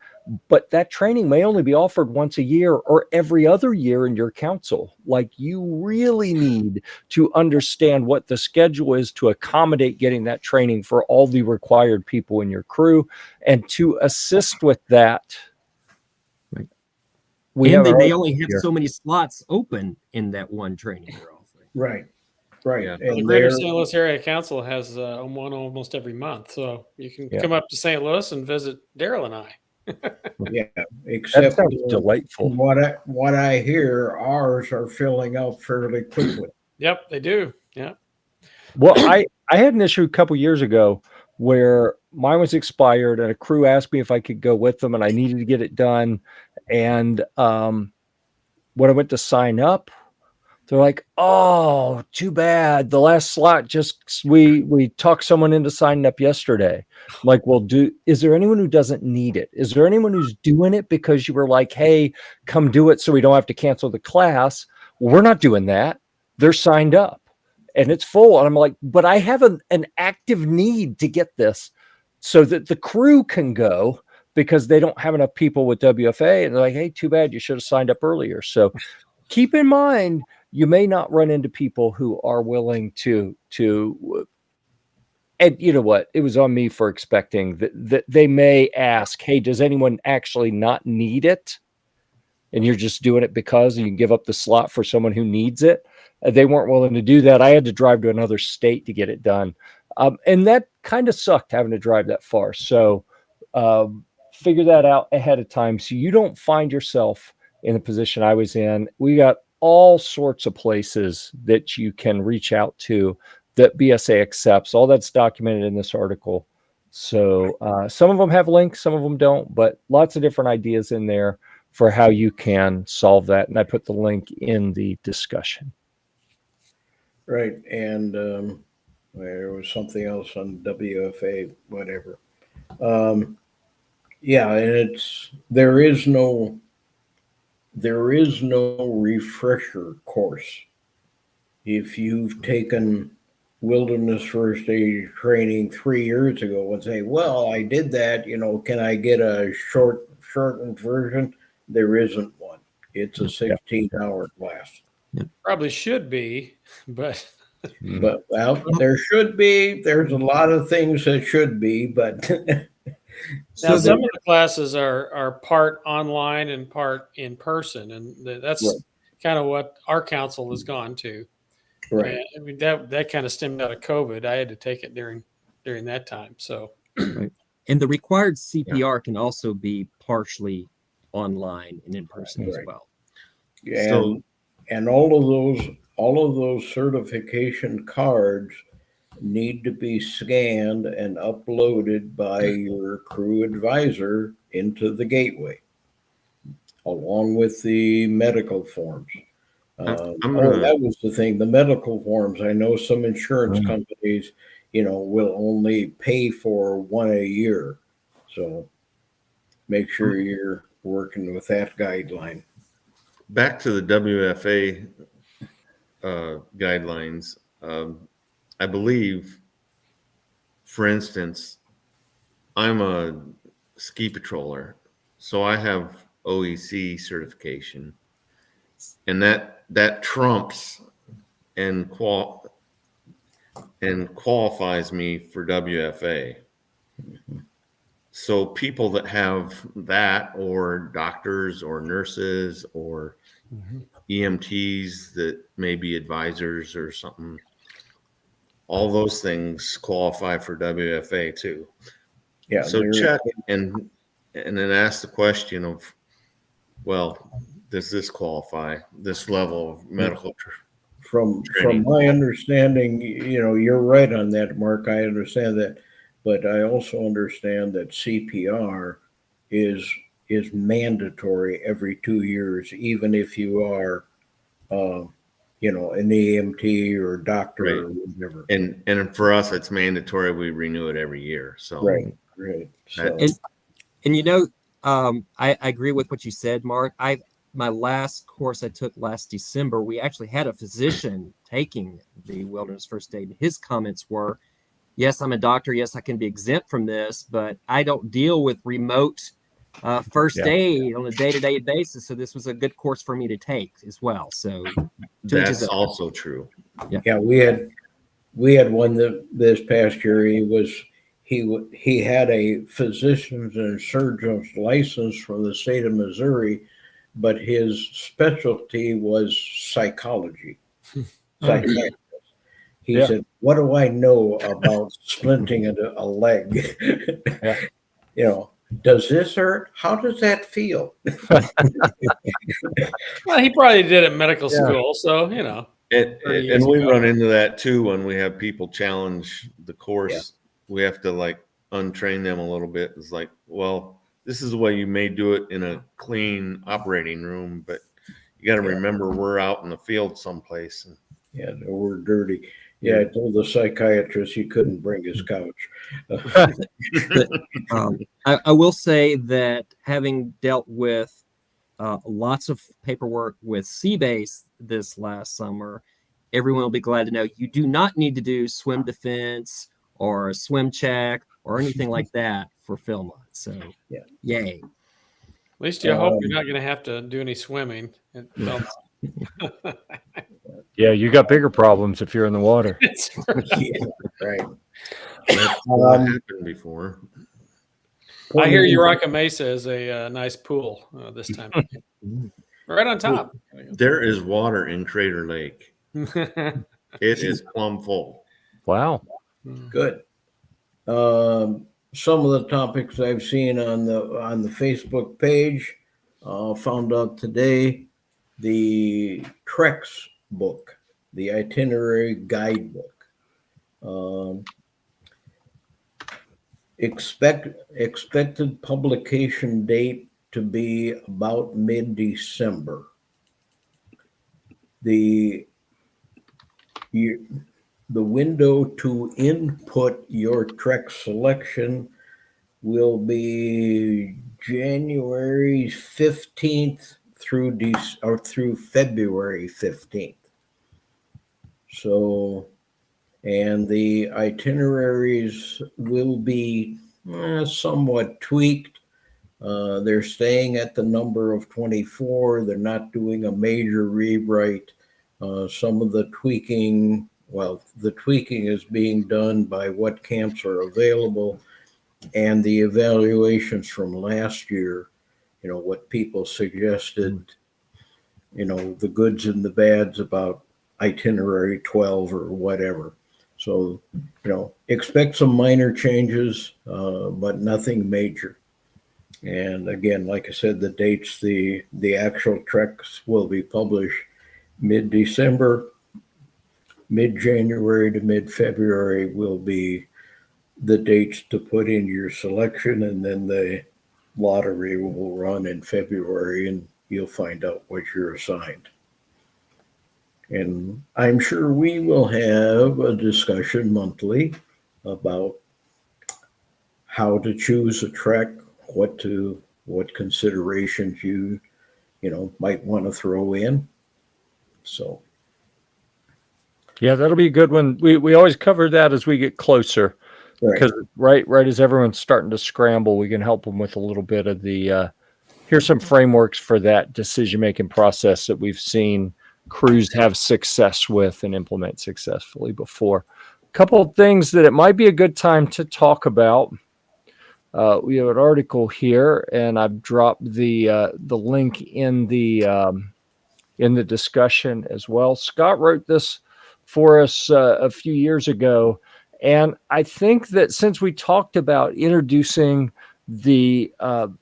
[SPEAKER 1] but that training may only be offered once a year or every other year in your council. Like, you really need to understand what the schedule is to accommodate getting that training for all the required people in your crew, and to assist with that.
[SPEAKER 4] Right. They only have so many slots open in that one training they're offering.
[SPEAKER 2] Right. Right.
[SPEAKER 5] Yeah.
[SPEAKER 3] The
[SPEAKER 2] And
[SPEAKER 3] Greater
[SPEAKER 2] there,
[SPEAKER 3] St. Louis Area Council has one almost every month, so you can
[SPEAKER 1] Yeah.
[SPEAKER 3] come up to St. Louis and visit Darrell and I.
[SPEAKER 2] yeah,
[SPEAKER 1] That
[SPEAKER 2] except
[SPEAKER 1] sounds delightful.
[SPEAKER 2] what I hear, ours are filling out fairly quickly.
[SPEAKER 3] Yep, they do. Yeah.
[SPEAKER 1] Well, I had an issue a couple years ago where mine was expired and a crew asked me if I could go with them and I needed to get it done. And when I went to sign up, they're like, "Oh, too bad. The last slot just we talked someone into signing up yesterday." I'm like, "Well, is there anyone who doesn't need it? Is there anyone who's doing it because you were like, hey, come do it so we don't have to cancel the class?" Well, we're not doing that. They're signed up and it's full. And I'm like, "But I have an active need to get this so that the crew can go because they don't have enough people with WFA." And they're like, "Hey, too bad. You should have signed up earlier." So keep in mind, you may not run into people who are willing to and you know what, it was on me for expecting that they may ask, "Hey, does anyone actually not need it?" And you're just doing it because and you give up the slot for someone who needs it. They weren't willing to do that. I had to drive to another state to get it done, and that kind of sucked having to drive that far. So figure that out ahead of time so you don't find yourself in the position I was in. We got all sorts of places that you can reach out to that BSA accepts. All that's documented in this article. So some of them have links, some of them don't, but lots of different ideas in there for how you can solve that. And I put the link in the discussion.
[SPEAKER 2] Right. And there was something else on WFA, whatever. Yeah, and there is no refresher course. If you've taken wilderness first aid training 3 years ago and say, "Well, I did that, can I get a shortened version?" There isn't one. It's a 16-hour class.
[SPEAKER 3] Probably should be, but
[SPEAKER 2] But there should be. There's a lot of things that should be, but
[SPEAKER 3] now some of the classes are part online and part in person, and that's
[SPEAKER 2] Right.
[SPEAKER 3] kind of what our council has gone to.
[SPEAKER 2] right.
[SPEAKER 3] I mean that kind of stemmed out of COVID. I had to take it during that time. So
[SPEAKER 4] And the required CPR can also be partially online and in person as
[SPEAKER 2] Right.
[SPEAKER 4] well.
[SPEAKER 2] And all of those certification cards need to be scanned and uploaded by your crew advisor into the gateway, along with the medical forms. That was the thing. The medical forms. I know some insurance companies, will only pay for one a year. So make sure you're working with that guideline.
[SPEAKER 5] Back to the WFA guidelines. I believe, for instance, I'm a ski patroller, so I have OEC certification, and that trumps and qualifies me for WFA. So people that have that, or doctors or nurses or EMTs that may be advisors or something, all those things qualify for WFA too.
[SPEAKER 2] Yeah.
[SPEAKER 5] So check and then ask the question of, well, does this qualify, this level of medical
[SPEAKER 2] From
[SPEAKER 5] training?
[SPEAKER 2] my understanding, you're right on that, Mark. I understand that, but I also understand that CPR is mandatory every 2 years, even if you are, an EMT or doctor
[SPEAKER 5] Right.
[SPEAKER 2] or whatever.
[SPEAKER 5] And for us, it's mandatory. We renew it every year. So
[SPEAKER 2] Right. So
[SPEAKER 4] And I agree with what you said, Mark. My last course I took last December, we actually had a physician taking the wilderness first aid. His comments were, "Yes, I'm a doctor. Yes, I can be exempt from this, but I don't deal with remote first aid on a day-to-day basis. So this was a good course for me to take as well." So
[SPEAKER 5] that's also true.
[SPEAKER 2] yeah, we had one this past year. He had a physician's and surgeon's license from the state of Missouri, but his specialty was psychology. Psychiatry. He
[SPEAKER 1] Yeah.
[SPEAKER 2] said, "What do I know about splinting a leg?
[SPEAKER 1] Yeah.
[SPEAKER 2] You know, does this hurt? How does that feel?"
[SPEAKER 3] Well, he probably did at medical
[SPEAKER 1] Yeah.
[SPEAKER 3] school, so you know.
[SPEAKER 5] And
[SPEAKER 3] 30 years
[SPEAKER 5] we
[SPEAKER 3] ago.
[SPEAKER 5] run into that too when we have people challenge the course.
[SPEAKER 2] Yeah.
[SPEAKER 5] We have to like untrain them a little bit. It's like, well, this is the way you may do it in a clean operating room, but you got to remember we're out in the field someplace. And
[SPEAKER 2] Yeah, we're dirty. Yeah, I told the psychiatrist he couldn't bring his couch.
[SPEAKER 4] I will say that having dealt with lots of paperwork with Seabase this last summer, everyone will be glad to know you do not need to do swim defense or a swim check or anything like that for Philmont. So,
[SPEAKER 2] Yeah.
[SPEAKER 4] Yay.
[SPEAKER 3] At least you hope you're not going to have to do any swimming.
[SPEAKER 1] Yeah, you got bigger problems if you're in the water.
[SPEAKER 2] Yeah, right.
[SPEAKER 5] that's happened before.
[SPEAKER 3] I hear Uraka Mesa is a nice pool this time. Right on top.
[SPEAKER 5] There is water in Crater Lake. It is plumb full.
[SPEAKER 1] Wow.
[SPEAKER 2] Good. Some of the topics I've seen on the Facebook page, found out today, the Treks book, the itinerary guidebook. Expected publication date to be about mid-December. The window to input your trek selection will be January 15th through February 15th. So, and the itineraries will be somewhat tweaked. They're staying at the number of 24. They're not doing a major rewrite. Some of the tweaking is being done by what camps are available and the evaluations from last year, what people suggested, the goods and the bads about itinerary 12 or whatever. So, expect some minor changes, but nothing major. And again, like I said, the dates, the actual treks will be published mid-December. Mid-January to mid-February will be the dates to put in your selection, and then the lottery will run in February, and you'll find out what you're assigned. And I'm sure we will have a discussion monthly about how to choose a trek, what considerations you might want to throw in. So
[SPEAKER 1] Yeah, that'll be a good one. We always cover that as we get closer, because right as everyone's starting to scramble, we can help them with a little bit of the here's some frameworks for that decision-making process that we've seen crews have success with and implement successfully before. A couple of things that it might be a good time to talk about. We have an article here, and I've dropped the link in the discussion as well. Scott wrote this for us a few years ago, and I think that since we talked about introducing the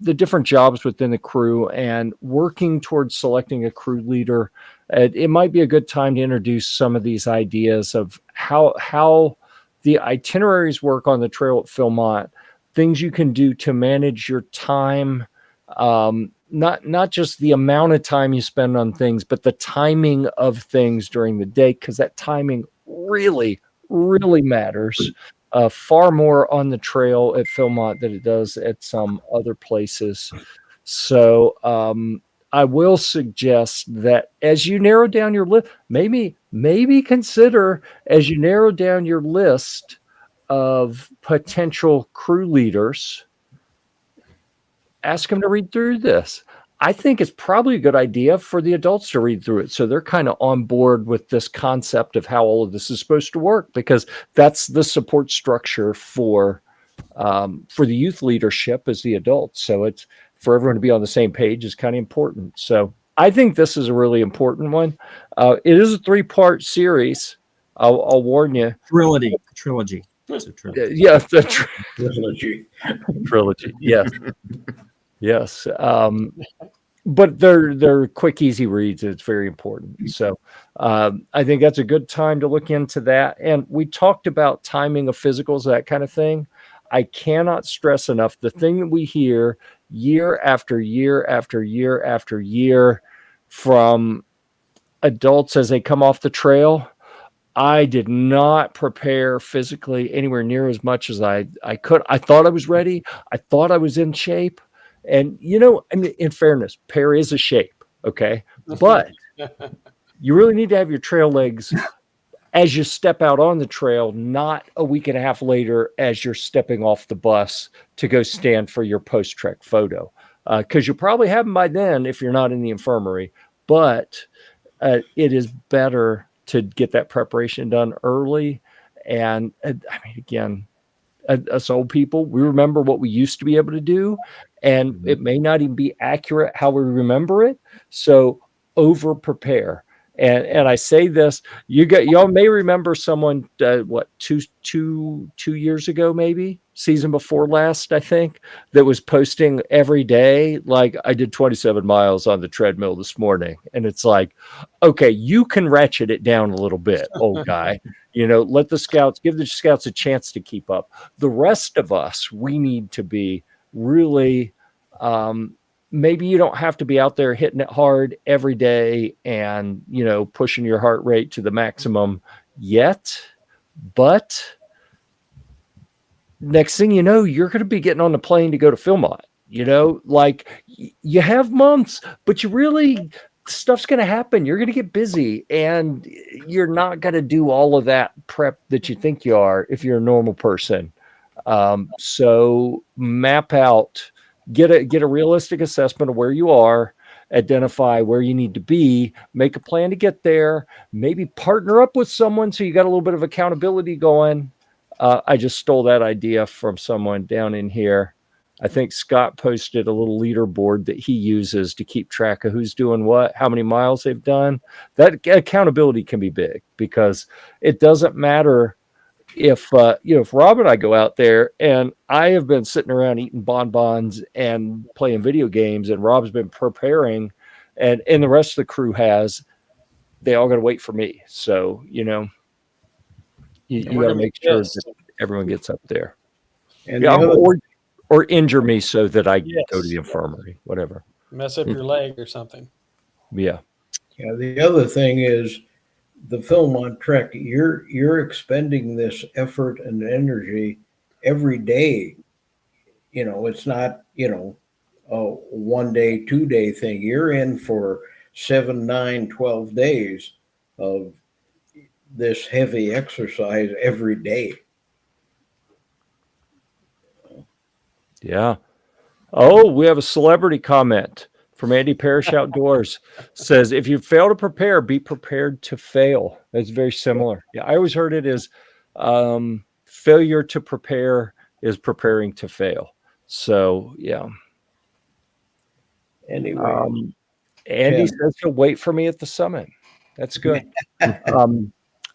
[SPEAKER 1] different jobs within the crew and working towards selecting a crew leader, it might be a good time to introduce some of these ideas of how the itineraries work on the trail at Philmont, things you can do to manage your time, not just the amount of time you spend on things, but the timing of things during the day, because that timing really, really matters. Far more on the trail at Philmont than it does at some other places. So I will suggest that as you narrow down your list, maybe consider, as you narrow down your list of potential crew leaders, ask them to read through this. I think it's probably a good idea for the adults to read through it, so they're kind of on board with this concept of how all of this is supposed to work, because that's the support structure for the youth leadership as the adults. So it's for everyone to be on the same page is kind of important. So I think this is a really important one. It is a 3-part series, I'll warn you.
[SPEAKER 4] Trilogy. It's a trilogy.
[SPEAKER 1] Yes, the
[SPEAKER 2] Trilogy.
[SPEAKER 1] trilogy. Yes, yes. But they're quick, easy reads. And it's very important. So I think that's a good time to look into that. And we talked about timing of physicals, that kind of thing. I cannot stress enough the thing that we hear year after year after year after year from adults as they come off the trail. I did not prepare physically anywhere near as much as I could. I thought I was ready. I thought I was in shape. And, I mean, in fairness, pear is a shape. Okay. But you really need to have your trail legs as you step out on the trail, not a week and a half later as you're stepping off the bus to go stand for your post-trek photo. Because you'll probably have them by then if you're not in the infirmary. But it is better to get that preparation done early. And I mean, again, us old people, we remember what we used to be able to do, and it may not even be accurate how we remember it. So over prepare. And I say this, y'all may remember someone, two years ago, maybe season before last, I think, that was posting every day. Like, I did 27 miles on the treadmill this morning. And it's like, okay, you can ratchet it down a little bit, old guy. Let the scouts, give the scouts a chance to keep up. The rest of us, we need to be really, maybe you don't have to be out there hitting it hard every day and, pushing your heart rate to the maximum yet. But next thing you know, you're going to be getting on the plane to go to Philmont. Like, you have months, but stuff's going to happen. You're going to get busy, and you're not going to do all of that prep that you think you are if you're a normal person. So map out, get a realistic assessment of where you are, identify where you need to be, make a plan to get there, maybe partner up with someone so you got a little bit of accountability going. I just stole that idea from someone down in here. I think Scott posted a little leaderboard that he uses to keep track of who's doing what, how many miles they've done. That accountability can be big, because it doesn't matter if Rob and I go out there and I have been sitting around eating bonbons and playing video games, and Rob's been preparing, and the rest of the crew they all got to wait for me. So, you got to make sure that everyone gets up there.
[SPEAKER 2] And
[SPEAKER 1] or injure me so that I go to the infirmary, whatever.
[SPEAKER 3] Mess up your leg or something.
[SPEAKER 1] Yeah.
[SPEAKER 2] Yeah. The other thing is the Philmont Trek. You're expending this effort and energy every day. It's not, a 1 day, 2 day thing. You're in for 7, 9, 12 days of this heavy exercise every day.
[SPEAKER 1] Yeah. Oh, we have a celebrity comment from Andy Parrish Outdoors. Says, if you fail to prepare, be prepared to fail. That's very similar. Yeah, I always heard it as failure to prepare is preparing to fail. So, yeah.
[SPEAKER 2] Anyway,
[SPEAKER 1] Andy says he'll wait for me at the summit. That's good.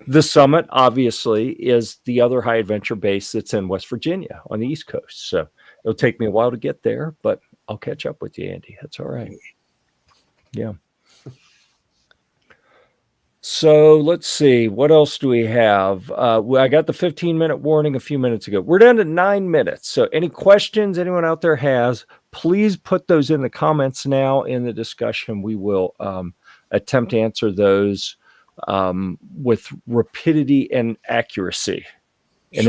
[SPEAKER 1] The summit, obviously, is the other high adventure base that's in West Virginia on the East Coast. So it'll take me a while to get there, but I'll catch up with you, Andy. That's all right. Yeah. So let's see. What else do we have? I got the 15-minute warning a few minutes ago. We're down to 9 minutes. So any questions anyone out there has, please put those in the comments now in the discussion. We will attempt to answer those with rapidity and accuracy. And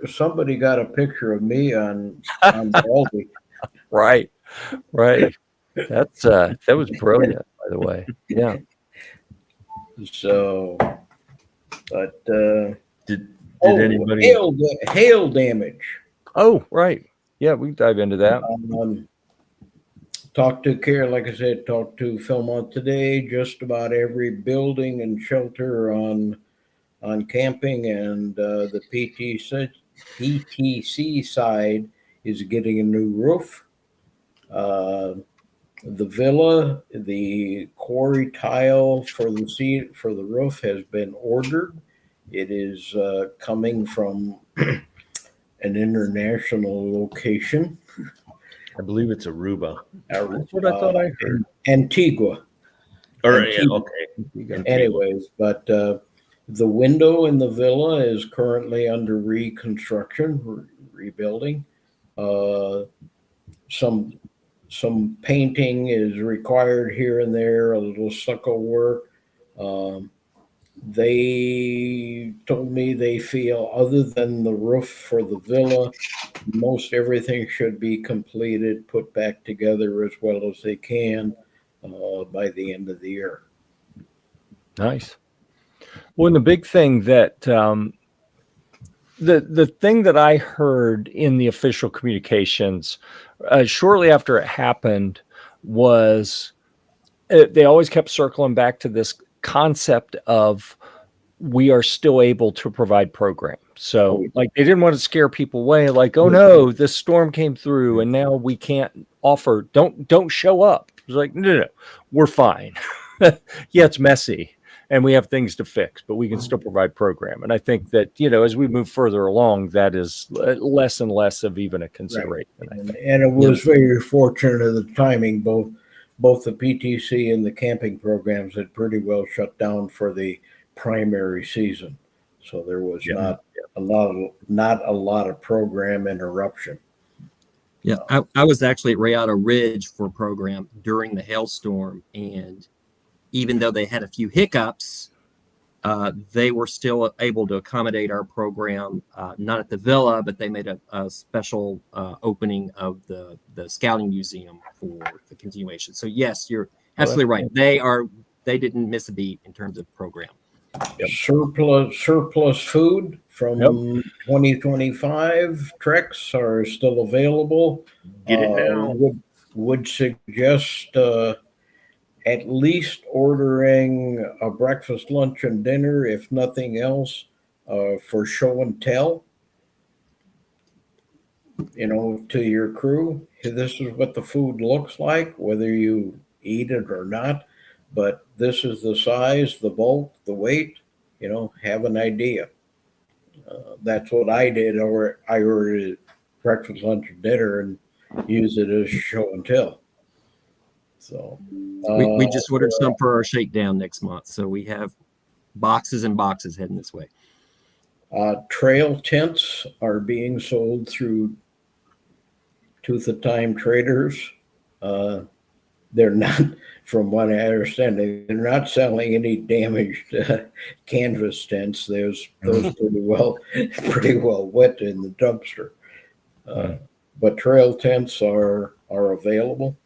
[SPEAKER 2] somebody got a picture of me on Baldy.
[SPEAKER 1] Right. That was brilliant, by the way. Yeah.
[SPEAKER 2] So, but
[SPEAKER 5] did anybody
[SPEAKER 2] hail damage?
[SPEAKER 1] Oh, right. Yeah, we can dive into that.
[SPEAKER 2] Talked to Philmont today. Just about every building and shelter on camping, and the PTC side is getting a new roof. The villa, the quarry tile for the roof has been ordered. It is coming from an international location.
[SPEAKER 5] I believe it's Aruba.
[SPEAKER 1] That's what I thought I heard.
[SPEAKER 2] Antigua.
[SPEAKER 5] Or
[SPEAKER 2] Antigua.
[SPEAKER 5] okay.
[SPEAKER 2] Anyways, but the window in the villa is currently under reconstruction, rebuilding. Some painting is required here and there, a little stucco work. They told me they feel, other than the roof for the villa, most everything should be completed, put back together as well as they can by the end of the year.
[SPEAKER 1] Nice. Well, and the big thing that the thing that I heard in the official communications shortly after it happened was they always kept circling back to this concept of we are still able to provide programs. So like they didn't want to scare people away, like, oh no, this storm came through and now we can't offer, don't show up. It's like, no, we're fine. Yeah, it's messy and we have things to fix, but we can still provide program. And I think that, as we move further along, that is less and less of even a consideration.
[SPEAKER 2] Right. And it was very fortunate of the timing. Both the PTC and the camping programs had pretty well shut down for the primary season. So there was not a lot of program interruption.
[SPEAKER 4] Yeah, I was actually at Rayado Ridge for a program during the hailstorm, and even though they had a few hiccups, they were still able to accommodate our program, not at the villa, but they made a special opening of the Scouting Museum for the continuation. So yes, you're absolutely right. They didn't miss a beat in terms of program.
[SPEAKER 2] Yep. Surplus food from 2025 treks are still available.
[SPEAKER 5] Get it now.
[SPEAKER 2] Would suggest at least ordering a breakfast, lunch, and dinner, if nothing else, for show and tell. To your crew, this is what the food looks like, whether you eat it or not. But this is the size, the bulk, the weight, have an idea. That's what I did. Or I ordered breakfast, lunch, and dinner and use it as show and tell. So
[SPEAKER 4] we just ordered some for our shakedown next month. So we have boxes and boxes heading this way.
[SPEAKER 2] Trail tents are being sold through Tooth of Time traders. They're not, from what I understand, they're not selling any damaged canvas tents. Those pretty well wet in the dumpster. But trail tents are available.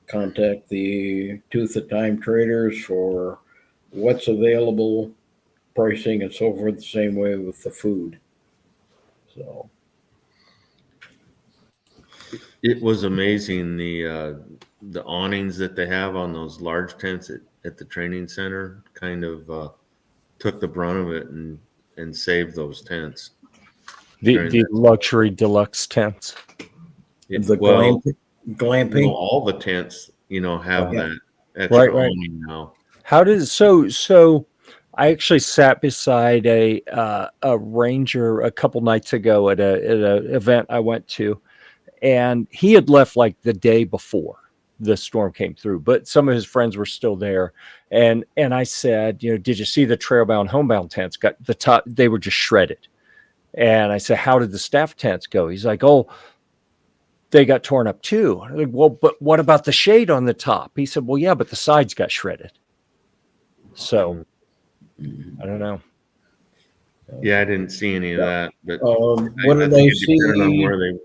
[SPEAKER 2] Contact the Tooth of Time traders for what's available, pricing, and so forth. The same way with the food. So
[SPEAKER 5] it was amazing the awnings that they have on those large tents at the training center kind of took the brunt of it and saved those tents.
[SPEAKER 1] The luxury deluxe tents.
[SPEAKER 2] Glamping.
[SPEAKER 5] All the tents, have that extra awning now.
[SPEAKER 1] How does so? I actually sat beside a ranger a couple nights ago at a event I went to, and he had left like the day before the storm came through, but some of his friends were still there. And I said, did you see the trailbound, homebound tents? Got the top, they were just shredded. And I said, how did the staff tents go? He's like, oh, they got torn up too. I'm like, well, but what about the shade on the top? He said, well, yeah, but the sides got shredded. So I don't know.
[SPEAKER 5] Yeah, I didn't see any of that. But
[SPEAKER 2] what did I see?
[SPEAKER 5] On where they,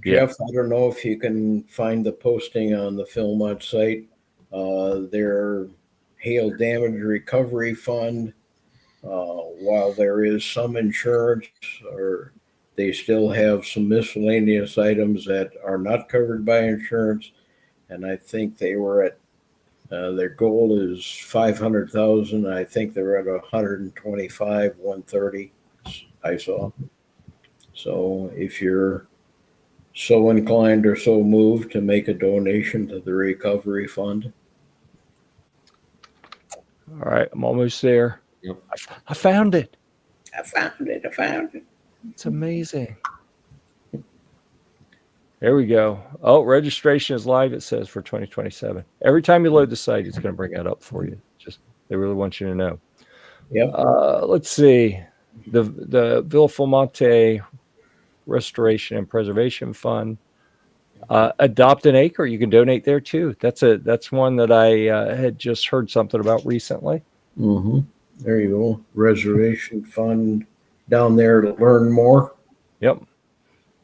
[SPEAKER 2] Jeff, I don't know if you can find the posting on the Philmont site. Their hail damage recovery fund, while there is some insurance, or they still have some miscellaneous items that are not covered by insurance. And I think they were at, their goal is 500,000. I think they're at 125, 130. I saw. So if you're so inclined or so moved to make a donation to the recovery fund.
[SPEAKER 1] All right, I'm almost there.
[SPEAKER 5] Yep.
[SPEAKER 1] I found it.
[SPEAKER 2] I found it.
[SPEAKER 1] It's amazing. There we go. Oh, registration is live, it says, for 2027. Every time you load the site, it's going to bring that up for you. Just they really want you to know.
[SPEAKER 2] Yep.
[SPEAKER 1] Let's see. The Philmont Restoration and Preservation Fund. Adopt an Acre. You can donate there too. That's one that I had just heard something about recently.
[SPEAKER 2] Mm-hmm. There you go. Reservation fund down there to learn more.
[SPEAKER 1] Yep.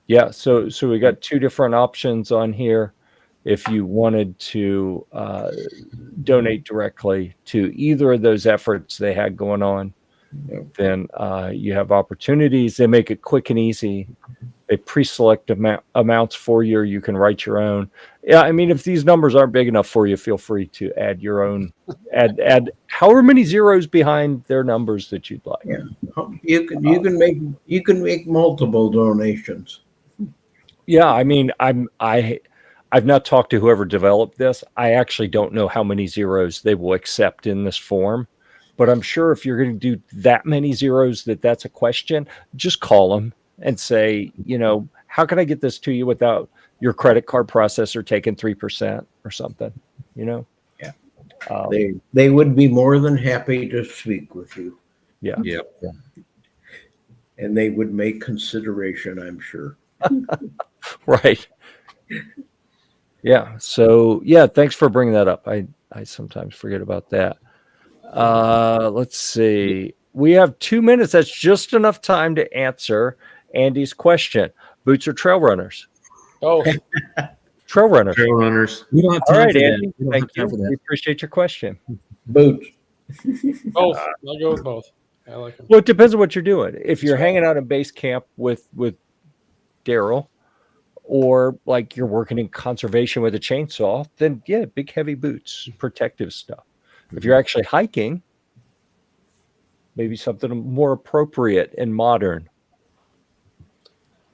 [SPEAKER 1] Yeah. So we got two different options on here. If you wanted to donate directly to either of those efforts they had going on, then you have opportunities. They make it quick and easy. They pre-select amounts for you, or you can write your own. Yeah, I mean, if these numbers aren't big enough for you, feel free to add your own. Add however many zeros behind their numbers that you'd like.
[SPEAKER 2] Yeah, you can make multiple donations.
[SPEAKER 1] Yeah, I mean, I've not talked to whoever developed this. I actually don't know how many zeros they will accept in this form, but I'm sure if you're going to do that many zeros that's a question, just call them and say, how can I get this to you without your credit card processor taking 3% or something, Yeah.
[SPEAKER 2] They would be more than happy to speak with you.
[SPEAKER 1] Yeah.
[SPEAKER 5] Yep.
[SPEAKER 2] And they would make consideration, I'm sure.
[SPEAKER 1] Right. Yeah. So, yeah, thanks for bringing that up. I sometimes forget about that. Let's see. We have 2 minutes. That's just enough time to answer Andy's question. Boots or trail runners?
[SPEAKER 3] Oh,
[SPEAKER 1] Trail runners.
[SPEAKER 5] Trail runners.
[SPEAKER 4] We don't have
[SPEAKER 1] All
[SPEAKER 4] time
[SPEAKER 1] right,
[SPEAKER 4] for
[SPEAKER 1] Andy.
[SPEAKER 4] that. We don't
[SPEAKER 1] Thank
[SPEAKER 4] have time
[SPEAKER 1] you.
[SPEAKER 4] for
[SPEAKER 1] We
[SPEAKER 4] that.
[SPEAKER 1] appreciate your question.
[SPEAKER 2] Boots.
[SPEAKER 3] both. I'll go with both. I like them.
[SPEAKER 1] Well, it depends on what you're doing. If you're
[SPEAKER 3] That's right.
[SPEAKER 1] hanging out in base camp with Darrel, or like you're working in conservation with a chainsaw, then yeah, big heavy boots, protective stuff. If you're actually hiking, maybe something more appropriate and modern.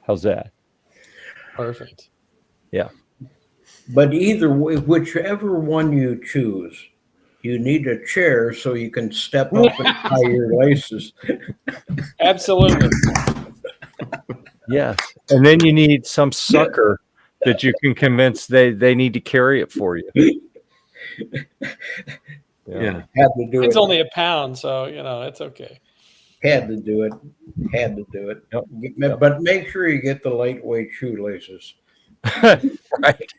[SPEAKER 1] How's that?
[SPEAKER 3] Perfect.
[SPEAKER 1] Yeah.
[SPEAKER 2] But either way, whichever one you choose, you need a chair so you can step up and tie your laces.
[SPEAKER 3] Absolutely.
[SPEAKER 1] Yes. And then you need some sucker that you can convince they need to carry it for you.
[SPEAKER 5] Yeah.
[SPEAKER 2] Had to do
[SPEAKER 3] It's
[SPEAKER 2] it.
[SPEAKER 3] only a pound, so it's okay.
[SPEAKER 2] Had to do it.
[SPEAKER 1] Yep.
[SPEAKER 2] But make sure you get the lightweight shoelaces.
[SPEAKER 1] Right.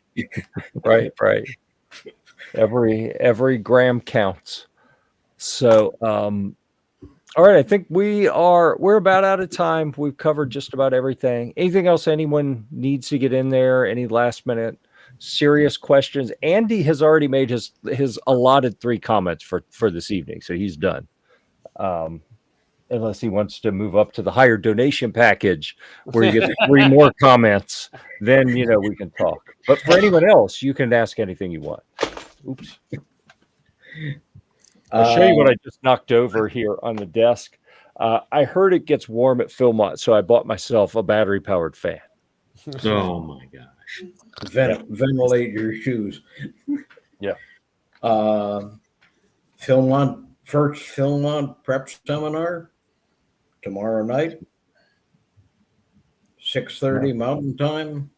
[SPEAKER 1] Every gram counts. So, all right, I think we're about out of time. We've covered just about everything. Anything else anyone needs to get in there? Any last minute serious questions? Andy has already made his allotted 3 comments for this evening, so he's done. Unless he wants to move up to the higher donation package where you get 3 more comments, then we can talk. But for anyone else, you can ask anything you want. Oops. I'll show you what I just knocked over here on the desk. I heard it gets warm at Philmont, so I bought myself a battery-powered fan.
[SPEAKER 5] Oh my gosh.
[SPEAKER 2] Ventilate your shoes.
[SPEAKER 1] Yeah.
[SPEAKER 2] First Philmont prep seminar tomorrow night, 6:30 Mountain Time.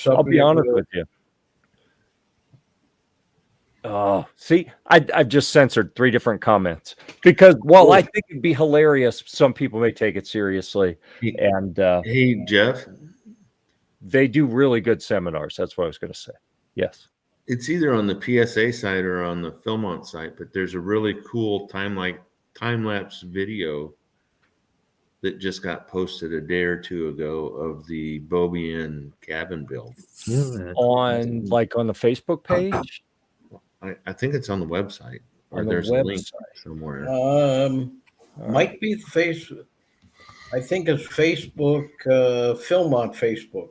[SPEAKER 1] I'll be honest with you. Oh, see, I've just censored 3 different comments because while I think it'd be hilarious, some people may take it seriously, and
[SPEAKER 5] Hey, Jeff,
[SPEAKER 1] they do really good seminars. That's what I was going to say. Yes.
[SPEAKER 5] it's either on the PSA site or on the Philmont site, but there's a really cool time-lapse video that just got posted a day or 2 ago of the Bobian cabin build.
[SPEAKER 1] On the Facebook page?
[SPEAKER 5] I think it's on the website, or
[SPEAKER 1] On the
[SPEAKER 5] there's a link
[SPEAKER 1] website.
[SPEAKER 5] somewhere.
[SPEAKER 2] Might be Facebook. I think it's Facebook, Philmont Facebook.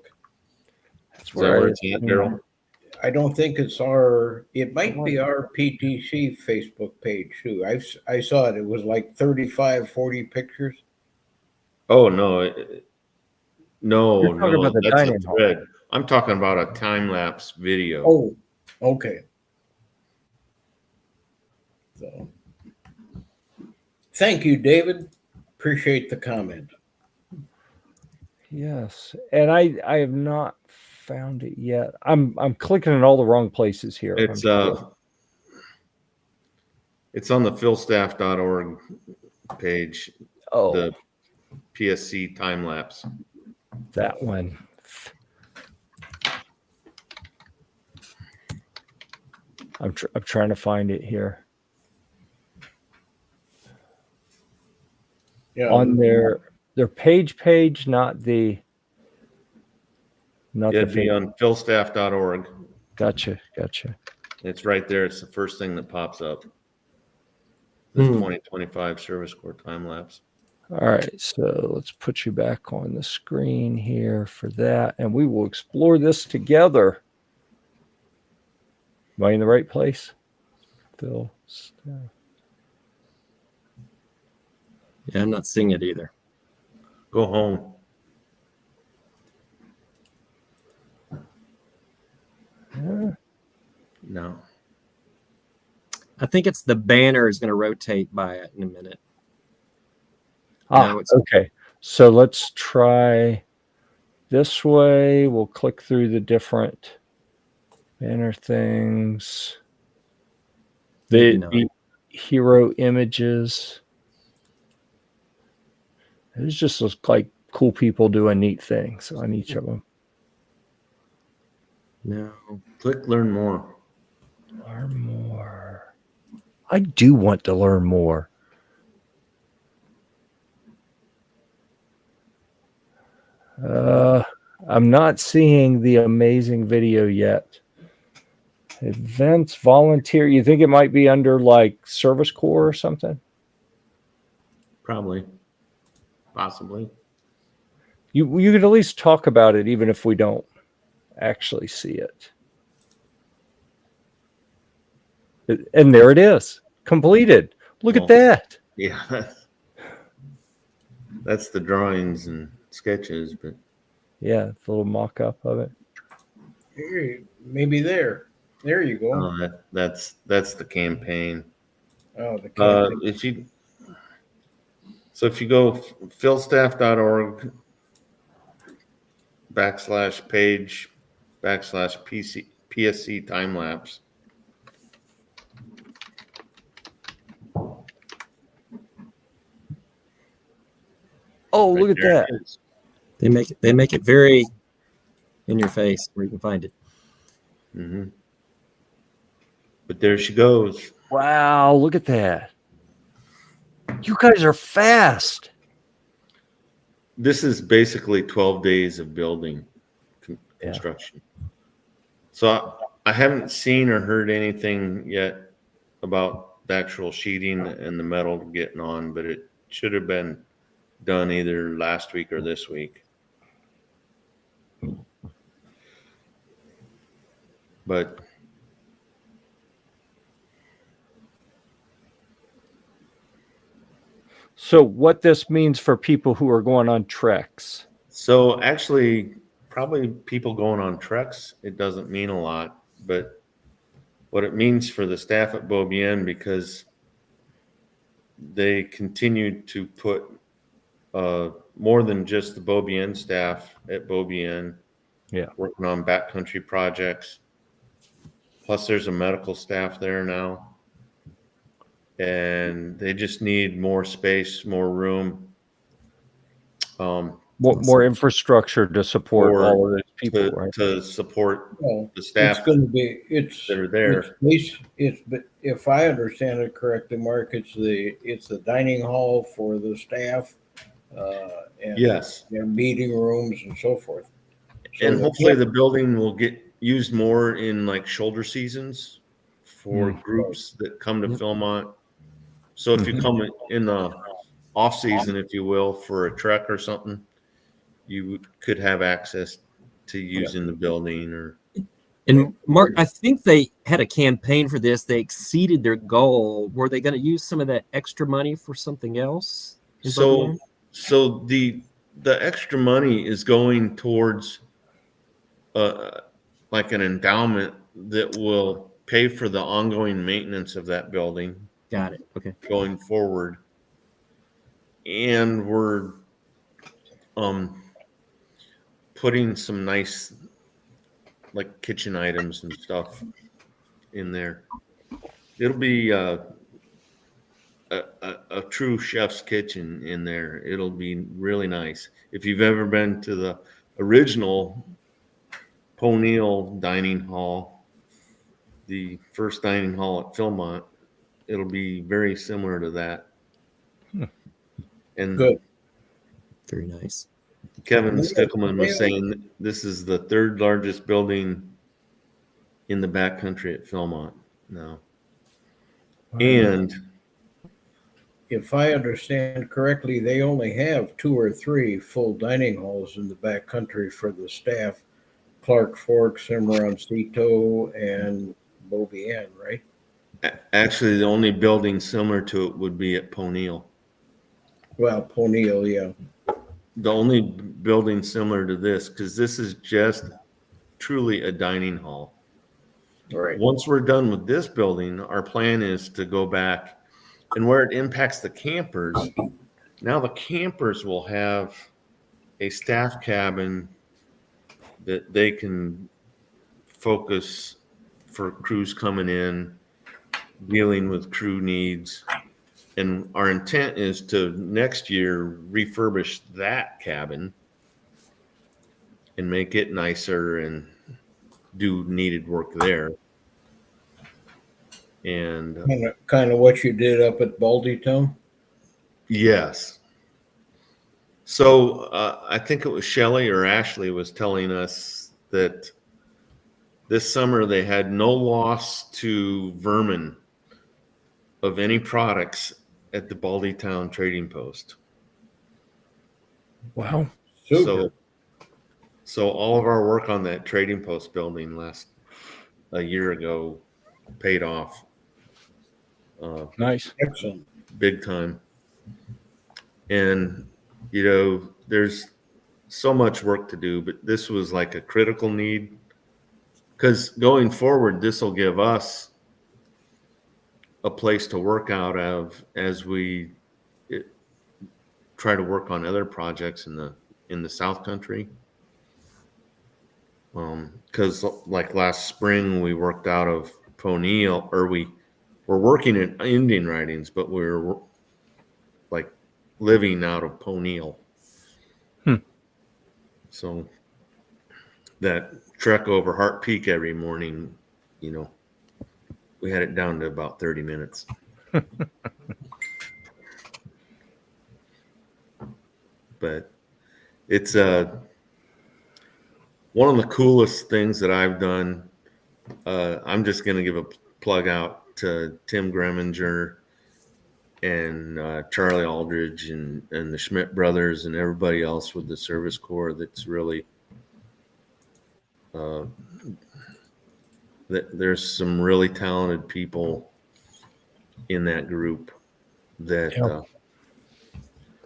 [SPEAKER 1] That's
[SPEAKER 5] Is that where it's
[SPEAKER 1] I
[SPEAKER 5] at, Darrel?
[SPEAKER 2] I don't think it's it might be our PTC Facebook page too. I saw it. It was like 35, 40 pictures.
[SPEAKER 5] Oh, no. No,
[SPEAKER 1] You're talking about the
[SPEAKER 5] that's a
[SPEAKER 1] dining hall.
[SPEAKER 5] thread. I'm talking about a time lapse video.
[SPEAKER 2] Oh, okay. So, thank you, David. Appreciate the comment.
[SPEAKER 1] Yes, and I have not found it yet. I'm clicking in all the wrong places here.
[SPEAKER 5] It's on the philstaff.org page,
[SPEAKER 1] oh,
[SPEAKER 5] the PSC time lapse.
[SPEAKER 1] that one. I'm trying to find it here.
[SPEAKER 2] Yeah.
[SPEAKER 1] On their page, not the
[SPEAKER 5] It'd be on philstaff.org.
[SPEAKER 1] Gotcha.
[SPEAKER 5] It's right there. It's the first thing that pops up. The 2025 Service Corps time lapse.
[SPEAKER 1] All right, so let's put you back on the screen here for that, and we will explore this together. Am I in the right place? Phil Stafft.
[SPEAKER 4] Yeah, I'm not seeing it either.
[SPEAKER 5] Go home.
[SPEAKER 1] Yeah.
[SPEAKER 5] No.
[SPEAKER 4] I think it's the banner is going to rotate by it in a minute.
[SPEAKER 1] Ah, okay. So let's try this way. We'll click through the different banner things. The hero images. It just looks like cool people doing neat things on each of them.
[SPEAKER 4] No.
[SPEAKER 5] Click learn more.
[SPEAKER 1] Learn more. I do want to learn more. I'm not seeing the amazing video yet. Events, volunteer. You think it might be under like Service Corps or something?
[SPEAKER 5] Probably. Possibly.
[SPEAKER 1] You could at least talk about it even if we don't actually see it. And there it is. Completed. Look at that.
[SPEAKER 5] Yeah. That's the drawings and sketches, but
[SPEAKER 1] yeah, the little mock-up of it.
[SPEAKER 2] Here, maybe there. There you go.
[SPEAKER 5] Oh, that's the campaign.
[SPEAKER 2] Oh, the campaign.
[SPEAKER 5] If you go philstaff.org /page /PSC time lapse.
[SPEAKER 1] Oh, look at that.
[SPEAKER 4] They make it very in your face where you can find it.
[SPEAKER 5] Mm-hmm. But there she goes.
[SPEAKER 1] Wow, look at that. You guys are fast.
[SPEAKER 5] This is basically 12 days of building construction. So I haven't seen or heard anything yet about the actual sheeting and the metal getting on, but it should have been done either last week or this week. But
[SPEAKER 1] so what this means for people who are going on treks.
[SPEAKER 5] so actually, probably people going on treks, it doesn't mean a lot, but what it means for the staff at Beaubien, because they continue to put more than just the Beaubien staff at Beaubien, working on backcountry projects. Plus, there's a medical staff there now, and they just need more space, more room,
[SPEAKER 1] more infrastructure to support all of those people, right?
[SPEAKER 5] To support the
[SPEAKER 2] staff.
[SPEAKER 5] staff.
[SPEAKER 2] It's going to be
[SPEAKER 5] that are there.
[SPEAKER 2] But if I understand it correctly, Mark, it's the dining hall for the staff. And
[SPEAKER 5] yes,
[SPEAKER 2] their meeting rooms and so forth. So
[SPEAKER 5] and hopefully the building will get used more in like shoulder seasons for groups that come to Philmont. So if you come in the off season, if you will, for a trek or something, you could have access to using the building.
[SPEAKER 4] And Mark, I think they had a campaign for this. They exceeded their goal. Were they going to use some of that extra money for something else?
[SPEAKER 5] So the extra money is going towards like an endowment that will pay for the ongoing maintenance of that building
[SPEAKER 4] Got it. Okay.
[SPEAKER 5] going forward. And we're putting some nice like kitchen items and stuff in there. It'll be a true chef's kitchen in there. It'll be really nice. If you've ever been to the original Poneal dining hall, the first dining hall at Philmont, it'll be very similar to that. And
[SPEAKER 2] Good.
[SPEAKER 4] Very nice.
[SPEAKER 5] Kevin Stickelman was saying this is the third largest building in the backcountry at Philmont now. And
[SPEAKER 2] If I understand correctly, they only have 2 or 3 full dining halls in the back country for the staff. Clark Fork, Cimarroncito, and Beaubien, right?
[SPEAKER 5] actually, the only building similar to it would be at Poneal.
[SPEAKER 2] Well, Poneal, yeah.
[SPEAKER 5] The only building similar to this, because this is just truly a dining hall.
[SPEAKER 2] Right.
[SPEAKER 5] Once we're done with this building, our plan is to go back, and where it impacts the campers, now the campers will have a staff cabin that they can focus for crews coming in, dealing with crew needs. And our intent is to next year refurbish that cabin and make it nicer and do needed work there. And
[SPEAKER 2] Kind of what you did up at Baldytown?
[SPEAKER 5] yes. So I think it was Shelley or Ashley was telling us that this summer they had no loss to vermin of any products at the Baldytown trading post.
[SPEAKER 1] Wow.
[SPEAKER 2] Super.
[SPEAKER 5] So all of our work on that trading post building a year ago paid off.
[SPEAKER 1] Nice.
[SPEAKER 2] Excellent.
[SPEAKER 5] Big time. And, you know, there's so much work to do, but this was like a critical need because going forward, this will give us a place to work out of as we try to work on other projects in the South Country. Because like last spring, we worked out of Poneal, or we're working in Indian Ridings, but we're like living out of Poneal. So that trek over Hart Peak every morning, you know, we had it down to about 30 minutes. But it's one of the coolest things that I've done. I'm just going to give a plug out to Tim Greminger and Charlie Aldridge and the Schmidt brothers and everybody else with the Service Corps that's really there's some really talented people in that group that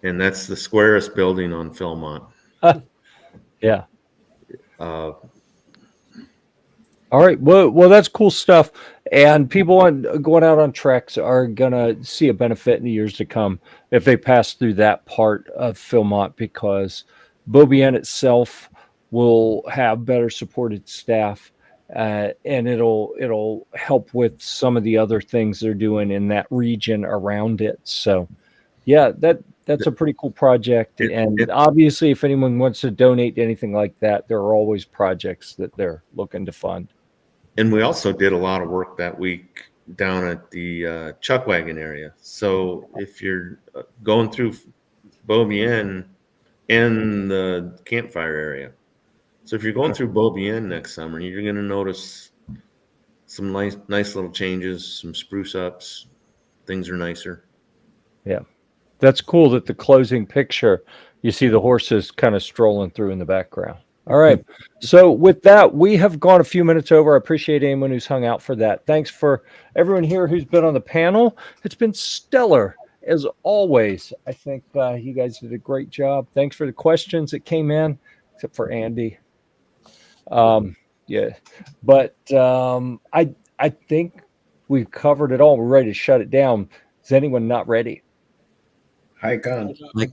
[SPEAKER 5] and that's the squarest building on Philmont.
[SPEAKER 1] Yeah. All right. Well, that's cool stuff. And people going out on treks are going to see a benefit in the years to come if they pass through that part of Philmont, because Beaubien itself will have better supported staff, and it'll help with some of the other things they're doing in that region around it. So, yeah, that's a pretty cool project. And obviously, if anyone wants to donate to anything like that, there are always projects that they're looking to fund.
[SPEAKER 5] And we also did a lot of work that week down at the chuck wagon area. So if you're going through Beaubien and the campfire area, so if you're going through Beaubien next summer, you're going to notice some nice little changes, some spruce ups. Things are nicer.
[SPEAKER 1] Yeah. That's cool that the closing picture, you see the horses kind of strolling through in the background. All right. So with that, we have gone a few minutes over. I appreciate anyone who's hung out for that. Thanks for everyone here who's been on the panel. It's been stellar as always. I think you guys did a great job. Thanks for the questions that came in, except for Andy. Yeah, but I think we've covered it all. We're ready to shut it down. Is anyone not ready?
[SPEAKER 2] Hike on.
[SPEAKER 4] Like